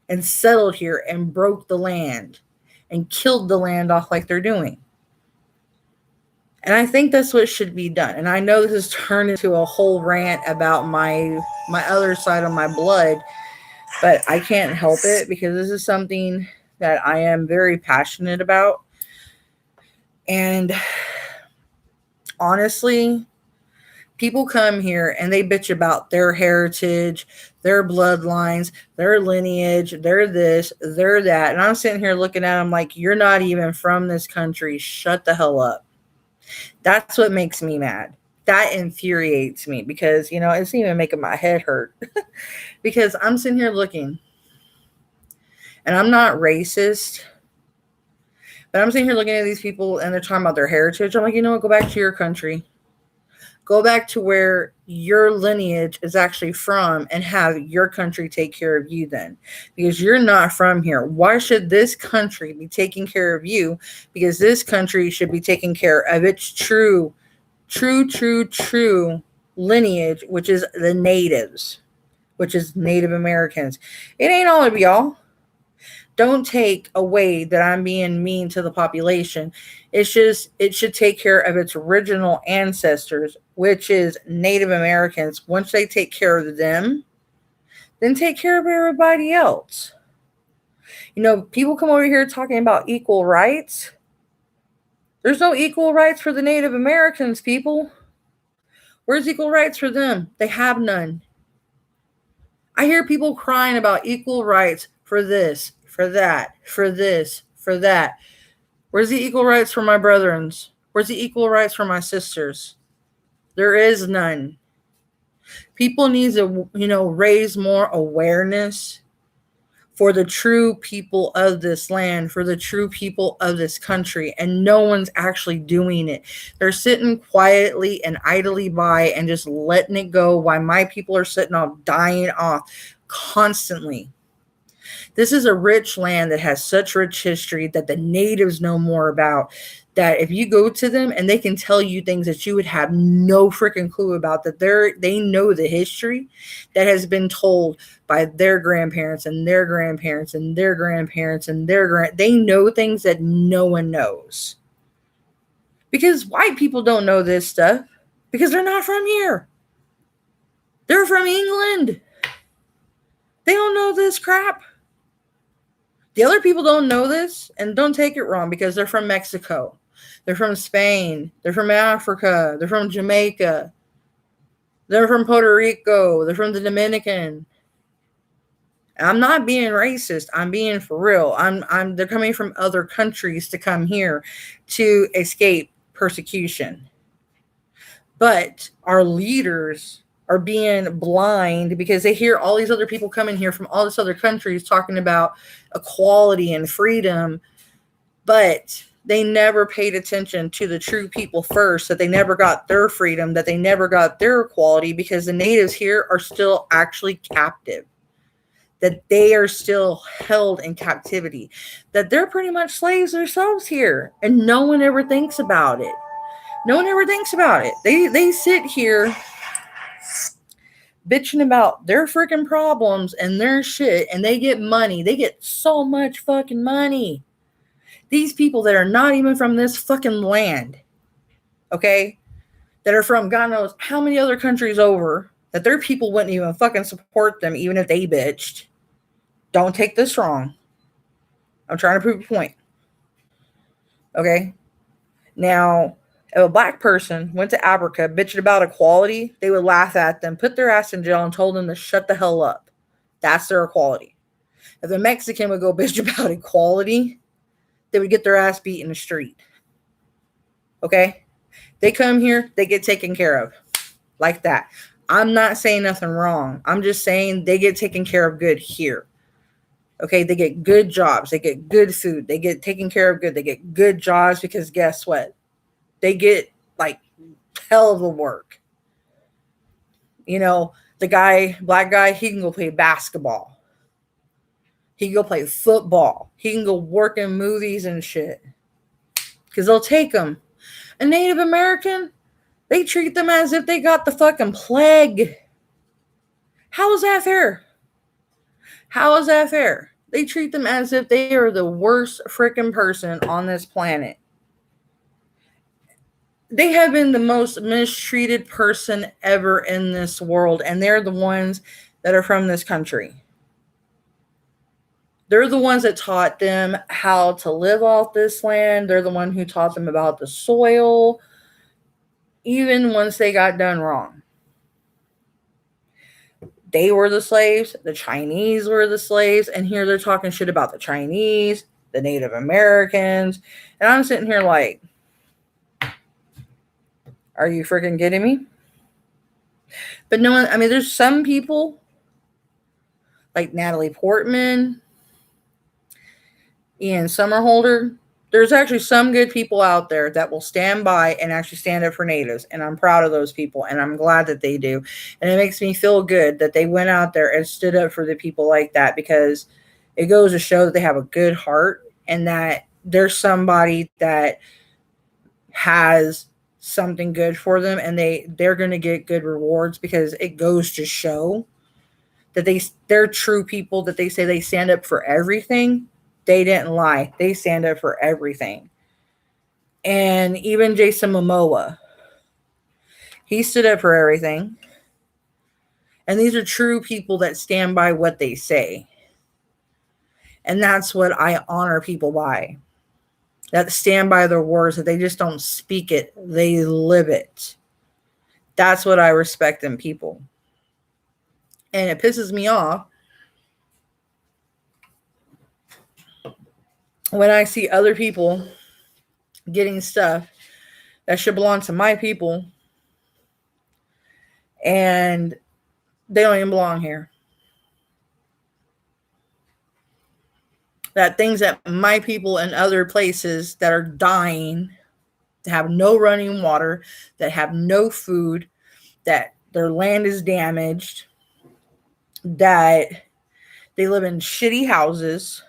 and settled here and broke the land and killed the land off like they're doing. And I think that's what should be done. And I know this has turned into a whole rant about my other side of my blood, but I can't help it because this is something that I am very passionate about. And honestly, people come here and they bitch about their heritage, their bloodlines, their lineage, their this, their that. And I'm sitting here looking at them like, you're not even from this country. Shut the hell up. That's what makes me mad. That infuriates me because, it's even making my head hurt. Because I'm sitting here looking, and I'm not racist, but I'm sitting here looking at these people and they're talking about their heritage. I'm like, you know what? Go back to your country. Go back to where your lineage is actually from and have your country take care of you then. Because you're not from here. Why should this country be taking care of you? Because this country should be taking care of its true lineage, which is the natives, which is Native Americans. It ain't all of y'all. Don't take away that I'm being mean to the population. It's just, it should take care of its original ancestors, which is Native Americans. Once they take care of them, then take care of everybody else. People come over here talking about equal rights. There's no equal rights for the Native Americans, people. Where's equal rights for them? They have none. I hear people crying about equal rights for this, for that, for this, for that. Where's the equal rights for my brethrens? Where's the equal rights for my sisters? There is none. People need to, raise more awareness for the true people of this land, for the true people of this country, and no one's actually doing it. They're sitting quietly and idly by and just letting it go while my people are sitting off, dying off constantly. This is a rich land that has such rich history that the natives know more about. That if you go to them and they can tell you things that you would have no freaking clue about, that they know the history that has been told by their grandparents and their grandparents and their grandparents and they know things that no one knows. Because white people don't know this stuff because they're not from here. They're from England. They don't know this crap. The other people don't know this, and don't take it wrong, because they're from Mexico. They're from Spain. They're from Africa. They're from Jamaica. They're from Puerto Rico. They're from the Dominican. I'm not being racist. I'm being for real. They're coming from other countries to come here to escape persecution. But our leaders are being blind because they hear all these other people coming here from all these other countries talking about equality and freedom, but they never paid attention to the true people first, that they never got their freedom, that they never got their equality, because the natives here are still actually captive, that they are still held in captivity, that they're pretty much slaves themselves here, and no one ever thinks about it. No one ever thinks about it. They sit here bitching about their freaking problems and their shit, and they get money. They get so much fucking money. These people that are not even from this fucking land, okay, that are from God knows how many other countries over, that their people wouldn't even fucking support them even if they bitched. Don't take this wrong. I'm trying to prove a point. Okay? Now, if a black person went to Africa bitching about equality, they would laugh at them, put their ass in jail, and told them to shut the hell up. That's their equality. If a Mexican would go bitch about equality, they would get their ass beat in the street. Okay? They come here, they get taken care of. Like that. I'm not saying nothing wrong. I'm just saying they get taken care of good here. Okay? They get good jobs. They get good food. They get taken care of good. They get good jobs because guess what? They get like hell of a work. You know, the black guy, he can go play basketball. He can go play football. He can go work in movies and shit. Because they'll take him. A Native American, they treat them as if they got the fucking plague. How is that fair? How is that fair? They treat them as if they are the worst freaking person on this planet. They have been the most mistreated person ever in this world, and they're the ones that are from this country. They're the ones that taught them how to live off this land. They're the one who taught them about the soil, even once they got done wrong. They were the slaves. The Chinese were the slaves. And here they're talking shit about the Chinese, the Native Americans. And I'm sitting here like, are you freaking kidding me? But no one, I mean, there's some people like Natalie Portman, Ian Somerhalder. There's actually some good people out there that will stand by and actually stand up for natives. And I'm proud of those people. And I'm glad that they do. And it makes me feel good that they went out there and stood up for the people like that, because it goes to show that they have a good heart and that there's somebody that has something good for them, and they're going to get good rewards, because it goes to show that they're true people, that they say they stand up for everything. They didn't lie. They stand up for everything. And even Jason Momoa, he stood up for everything. And these are true people that stand by what they say. And that's what I honor people by. That stand by their words, that they just don't speak it, they live it. That's what I respect in people. And it pisses me off when I see other people getting stuff that should belong to my people, and they don't even belong here. That things that my people in other places that are dying, that have no running water, that have no food, that their land is damaged, that They live in shitty houses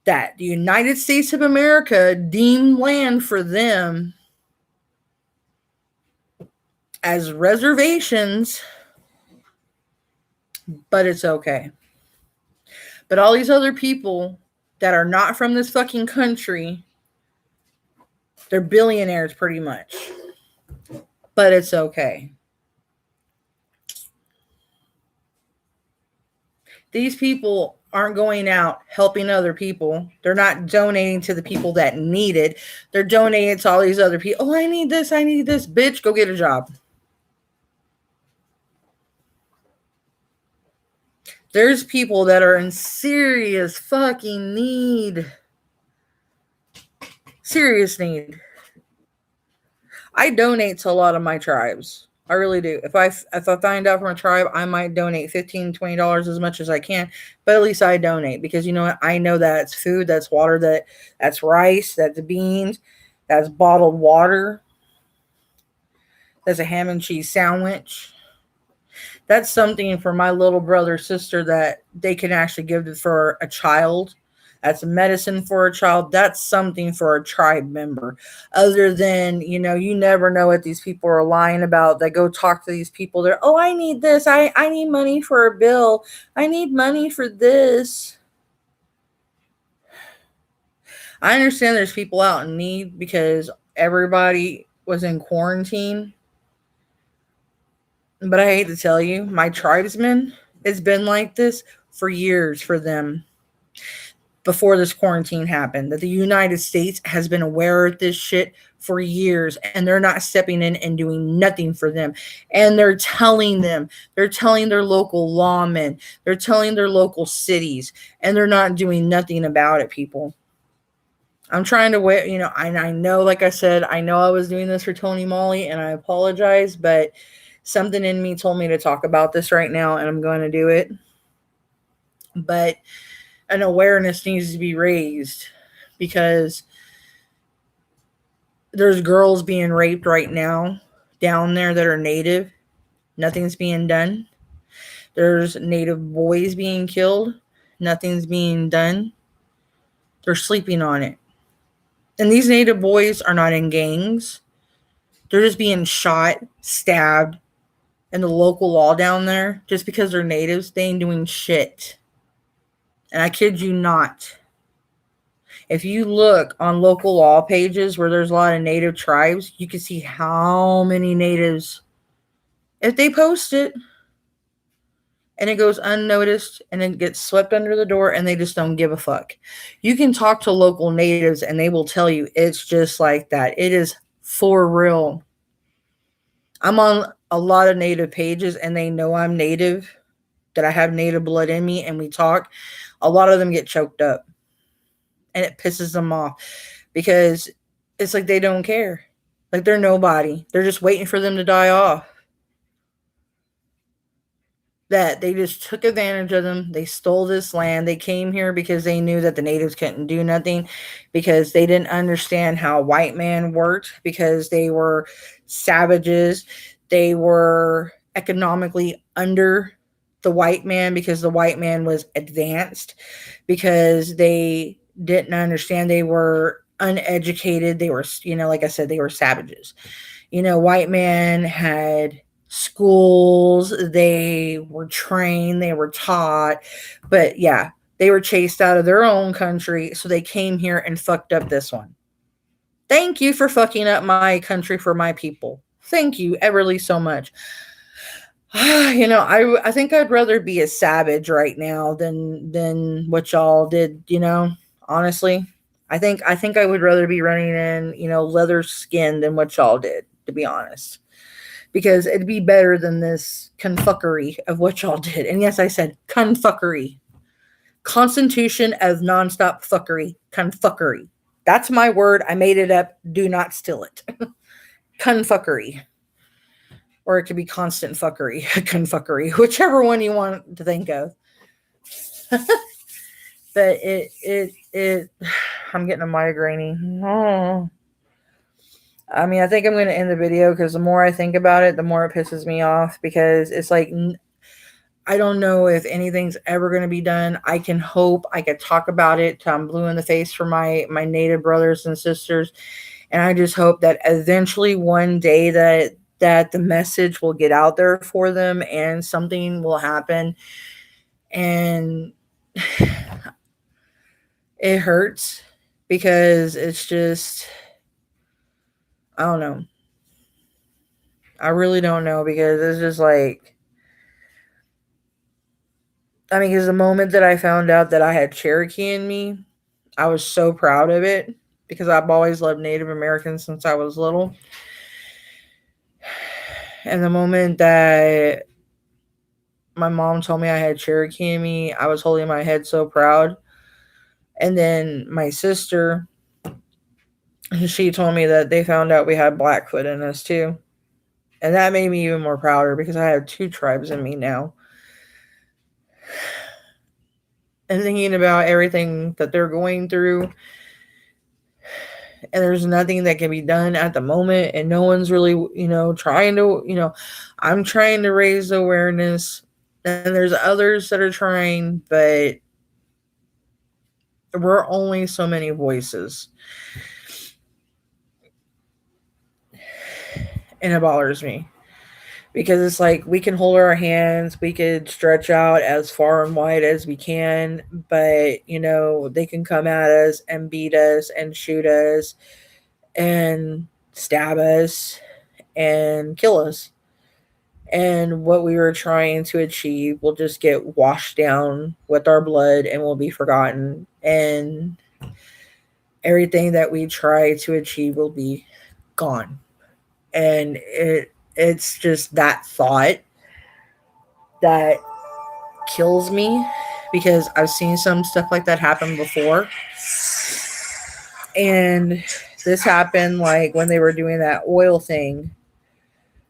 that the United States of America deemed land for them as reservations, but it's okay. But all these other people that are not from this fucking country, they're billionaires pretty much. But it's okay. These people aren't going out helping other people. They're not donating to the people that need it. They're donating to all these other people. Oh, I need this. I need this. Bitch, go get a job. There's people that are in serious fucking need. Serious need. I donate to a lot of my tribes. I really do. If I find out from a tribe, I might donate $15, $20 as much as I can. But at least I donate because you know what? I know that it's food, that's water, that's rice, that's beans, that's bottled water, that's a ham and cheese sandwich. That's something for my little brother, sister that they can actually give for a child. That's medicine for a child. That's something for a tribe member. Other than, you never know what these people are lying about. They go talk to these people. They're, oh, I need this. I need money for a bill. I need money for this. I understand there's people out in need because everybody was in quarantine. But I hate to tell you, my tribesmen, it's been like this for years for them before this quarantine happened. That the United States has been aware of this shit for years and they're not stepping in and doing nothing for them. And they're telling their local lawmen, they're telling their local cities, and they're not doing nothing about it, people. I'm trying to wait, I know, like I said, I know I was doing this for Tony Molly and I apologize, but something in me told me to talk about this right now and I'm going to do it. But an awareness needs to be raised because there's girls being raped right now down there that are native. Nothing's being done. There's native boys being killed. Nothing's being done. They're sleeping on it. And these native boys are not in gangs. They're just being shot, stabbed, and the local law down there, just because they're natives, they ain't doing shit. And I kid you not. If you look on local law pages where there's a lot of native tribes, you can see how many natives, if they post it and it goes unnoticed and it gets swept under the door and they just don't give a fuck. You can talk to local natives and they will tell you it's just like that. It is for real. I'm on a lot of native pages and they know I'm native, that I have native blood in me, and we talk. A lot of them get choked up and it pisses them off because it's like they don't care. Like they're nobody. They're just waiting for them to die off. That they just took advantage of them. They stole this land. They came here because they knew that the natives couldn't do nothing, because they didn't understand how white man worked, because they were savages. They were economically under the white man because the white man was advanced, because they didn't understand. They were uneducated. They were, like I said, they were savages. White man had schools, they were trained, they were taught, but yeah, they were chased out of their own country, so they came here and fucked up this one. Thank you for fucking up my country for my people. Thank you everly so much. I think I'd rather be a savage right now than what y'all did, honestly. I think I would rather be running in, leather skin than what y'all did, to be honest. Because it'd be better than this confuckery of what y'all did. And yes, I said confuckery. Constitution of nonstop fuckery. Confuckery. That's my word. I made it up. Do not steal it. Confuckery. Or it could be constant fuckery. Confuckery. Whichever one you want to think of. But I'm getting a migraine. Oh. I mean, I think I'm going to end the video because the more I think about it, the more it pisses me off, because it's like I don't know if anything's ever going to be done. I can hope I could talk about it till I'm blue in the face for my native brothers and sisters, and I just hope that eventually one day that the message will get out there for them and something will happen. And it hurts because it's just, I don't know. I really don't know because it's just like, I mean, because the moment that I found out that I had Cherokee in me, I was so proud of it because I've always loved Native Americans since I was little. And the moment that my mom told me I had Cherokee in me, I was holding my head so proud. And then my sister, she told me that they found out we had Blackfoot in us too. And that made me even more prouder because I have two tribes in me now. And thinking about everything that they're going through, and there's nothing that can be done at the moment, and no one's really, trying to, I'm trying to raise awareness, and there's others that are trying, but we're only so many voices. And it bothers me because it's like we can hold our hands, we could stretch out as far and wide as we can, but they can come at us and beat us and shoot us and stab us and kill us. And what we were trying to achieve will just get washed down with our blood and will be forgotten. And everything that we try to achieve will be gone. And it's just that thought that kills me because I've seen some stuff like that happen before. And this happened like when they were doing that oil thing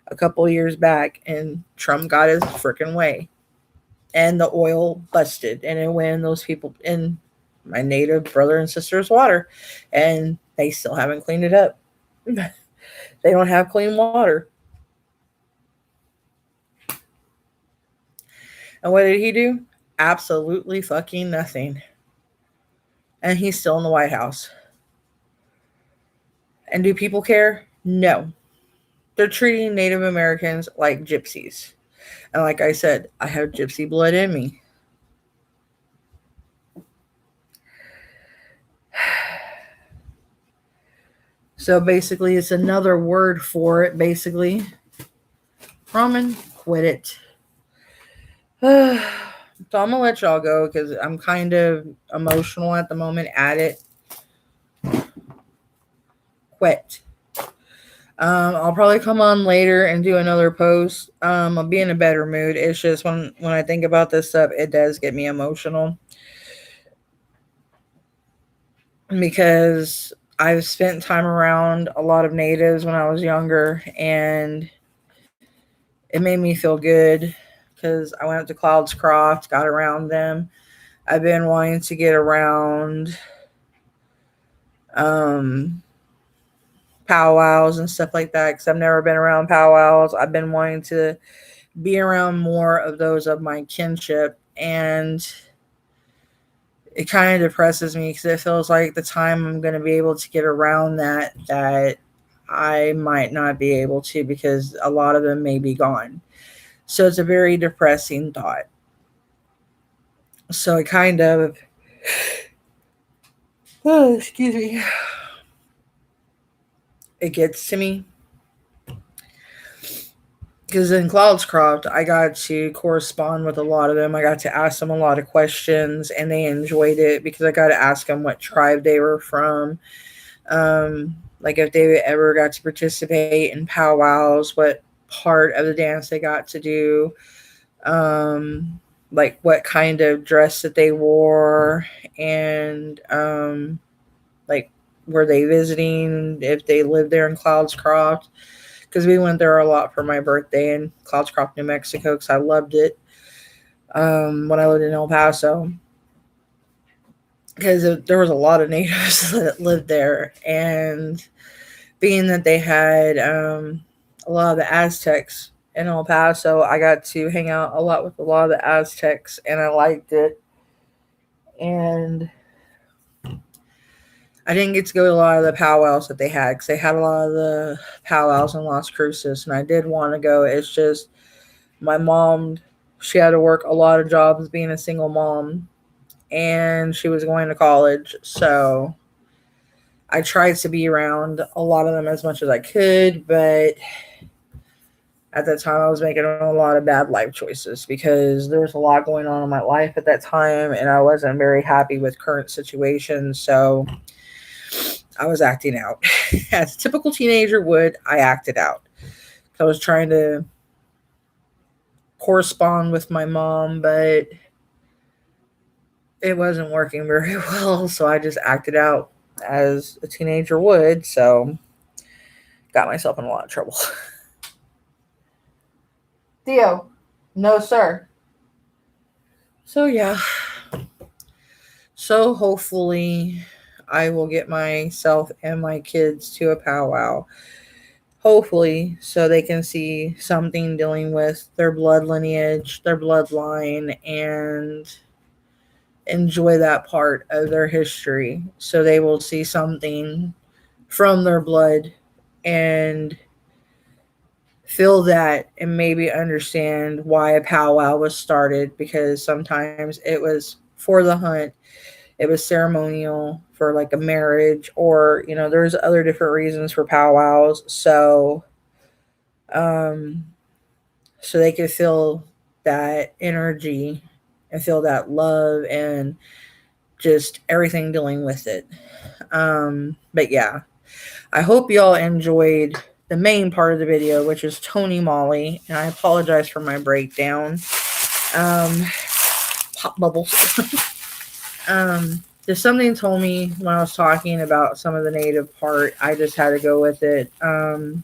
a couple years back, and Trump got his freaking way. And the oil busted and it went in those people in my native brother and sister's water. And they still haven't cleaned it up. They don't have clean water. And what did he do? Absolutely fucking nothing. And he's still in the White House. And do people care? No. They're treating Native Americans like gypsies. And like I said, I have gypsy blood in me. So basically, it's another word for it. Basically, Roman, quit it. So I'm gonna let y'all go because I'm kind of emotional at the moment at it. Quit. I'll probably come on later and do another post. I'll be in a better mood. It's just when I think about this stuff, it does get me emotional because I've spent time around a lot of natives when I was younger, and it made me feel good because I went up to Clouds Croft, got around them. I've been wanting to get around powwows and stuff like that because I've never been around powwows. I've been wanting to be around more of those of my kinship, and it kind of depresses me because it feels like the time I'm going to be able to get around that I might not be able to because a lot of them may be gone. So it's a very depressing thought. So it kind of, oh, excuse me, it gets to me because in Cloudscroft, I got to correspond with a lot of them. I got to ask them a lot of questions, and they enjoyed it because I got to ask them what tribe they were from, like if they ever got to participate in powwows, what part of the dance they got to do, like what kind of dress that they wore, and like were they visiting, if they lived there in Cloudscroft, because we went there a lot for my birthday in Cloudscroft, New Mexico, because I loved it when I lived in El Paso, because there was a lot of natives that lived there, and being that they had a lot of the Aztecs in El Paso, I got to hang out a lot with a lot of the Aztecs, and I liked it. And I didn't get to go to a lot of the powwows that they had, because they had a lot of the powwows in Las Cruces, and I did want to go. It's just my mom, she had to work a lot of jobs being a single mom, and she was going to college, so I tried to be around a lot of them as much as I could, but at that time I was making a lot of bad life choices because there was a lot going on in my life at that time, and I wasn't very happy with current situations, so I was acting out. As a typical teenager would, I acted out. I was trying to correspond with my mom, but it wasn't working very well, so I just acted out as a teenager would, so got myself in a lot of trouble. Theo, no sir. So yeah. So hopefully I will get myself and my kids to a powwow. Hopefully, so they can see something dealing with their blood lineage, their bloodline, and enjoy that part of their history. So they will see something from their blood and feel that, and maybe understand why a powwow was started, because sometimes it was for the hunt, it was ceremonial for like a marriage, or there's other different reasons for powwows. Um so they could feel that energy and feel that love and just everything dealing with it. But yeah, I hope y'all enjoyed the main part of the video, which is Tony Molly, and I apologize for my breakdown. Pop bubbles. Just something told me when I was talking about some of the native part, I just had to go with it. Because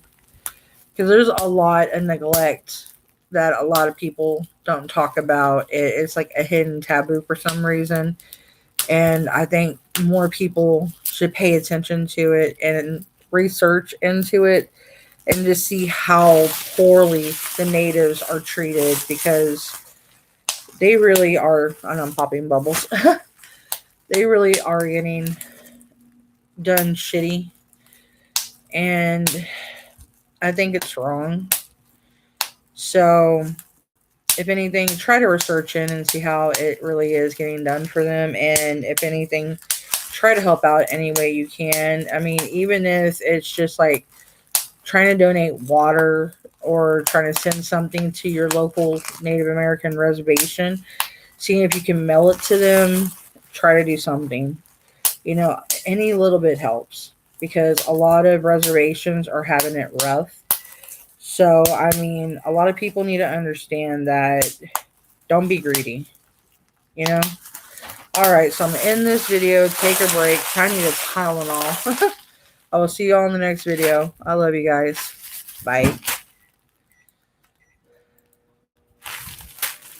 there's a lot of neglect that a lot of people don't talk about. It's like a hidden taboo for some reason. And I think more people should pay attention to it and research into it and just see how poorly the natives are treated, because they really are, I know I'm popping bubbles, they really are getting done shitty, and I think it's wrong. So if anything, try to research in and see how it really is getting done for them, and if anything, try to help out any way you can. I mean, even if it's just like trying to donate water or trying to send something to your local Native American reservation, seeing if you can mail it to them, try to do something. Any little bit helps, because a lot of reservations are having it rough. So, I mean, a lot of people need to understand that don't be greedy, you know? All right, so I'm going to end this video, take a break. I need a Tylenol. I will see you all in the next video. I love you guys. Bye.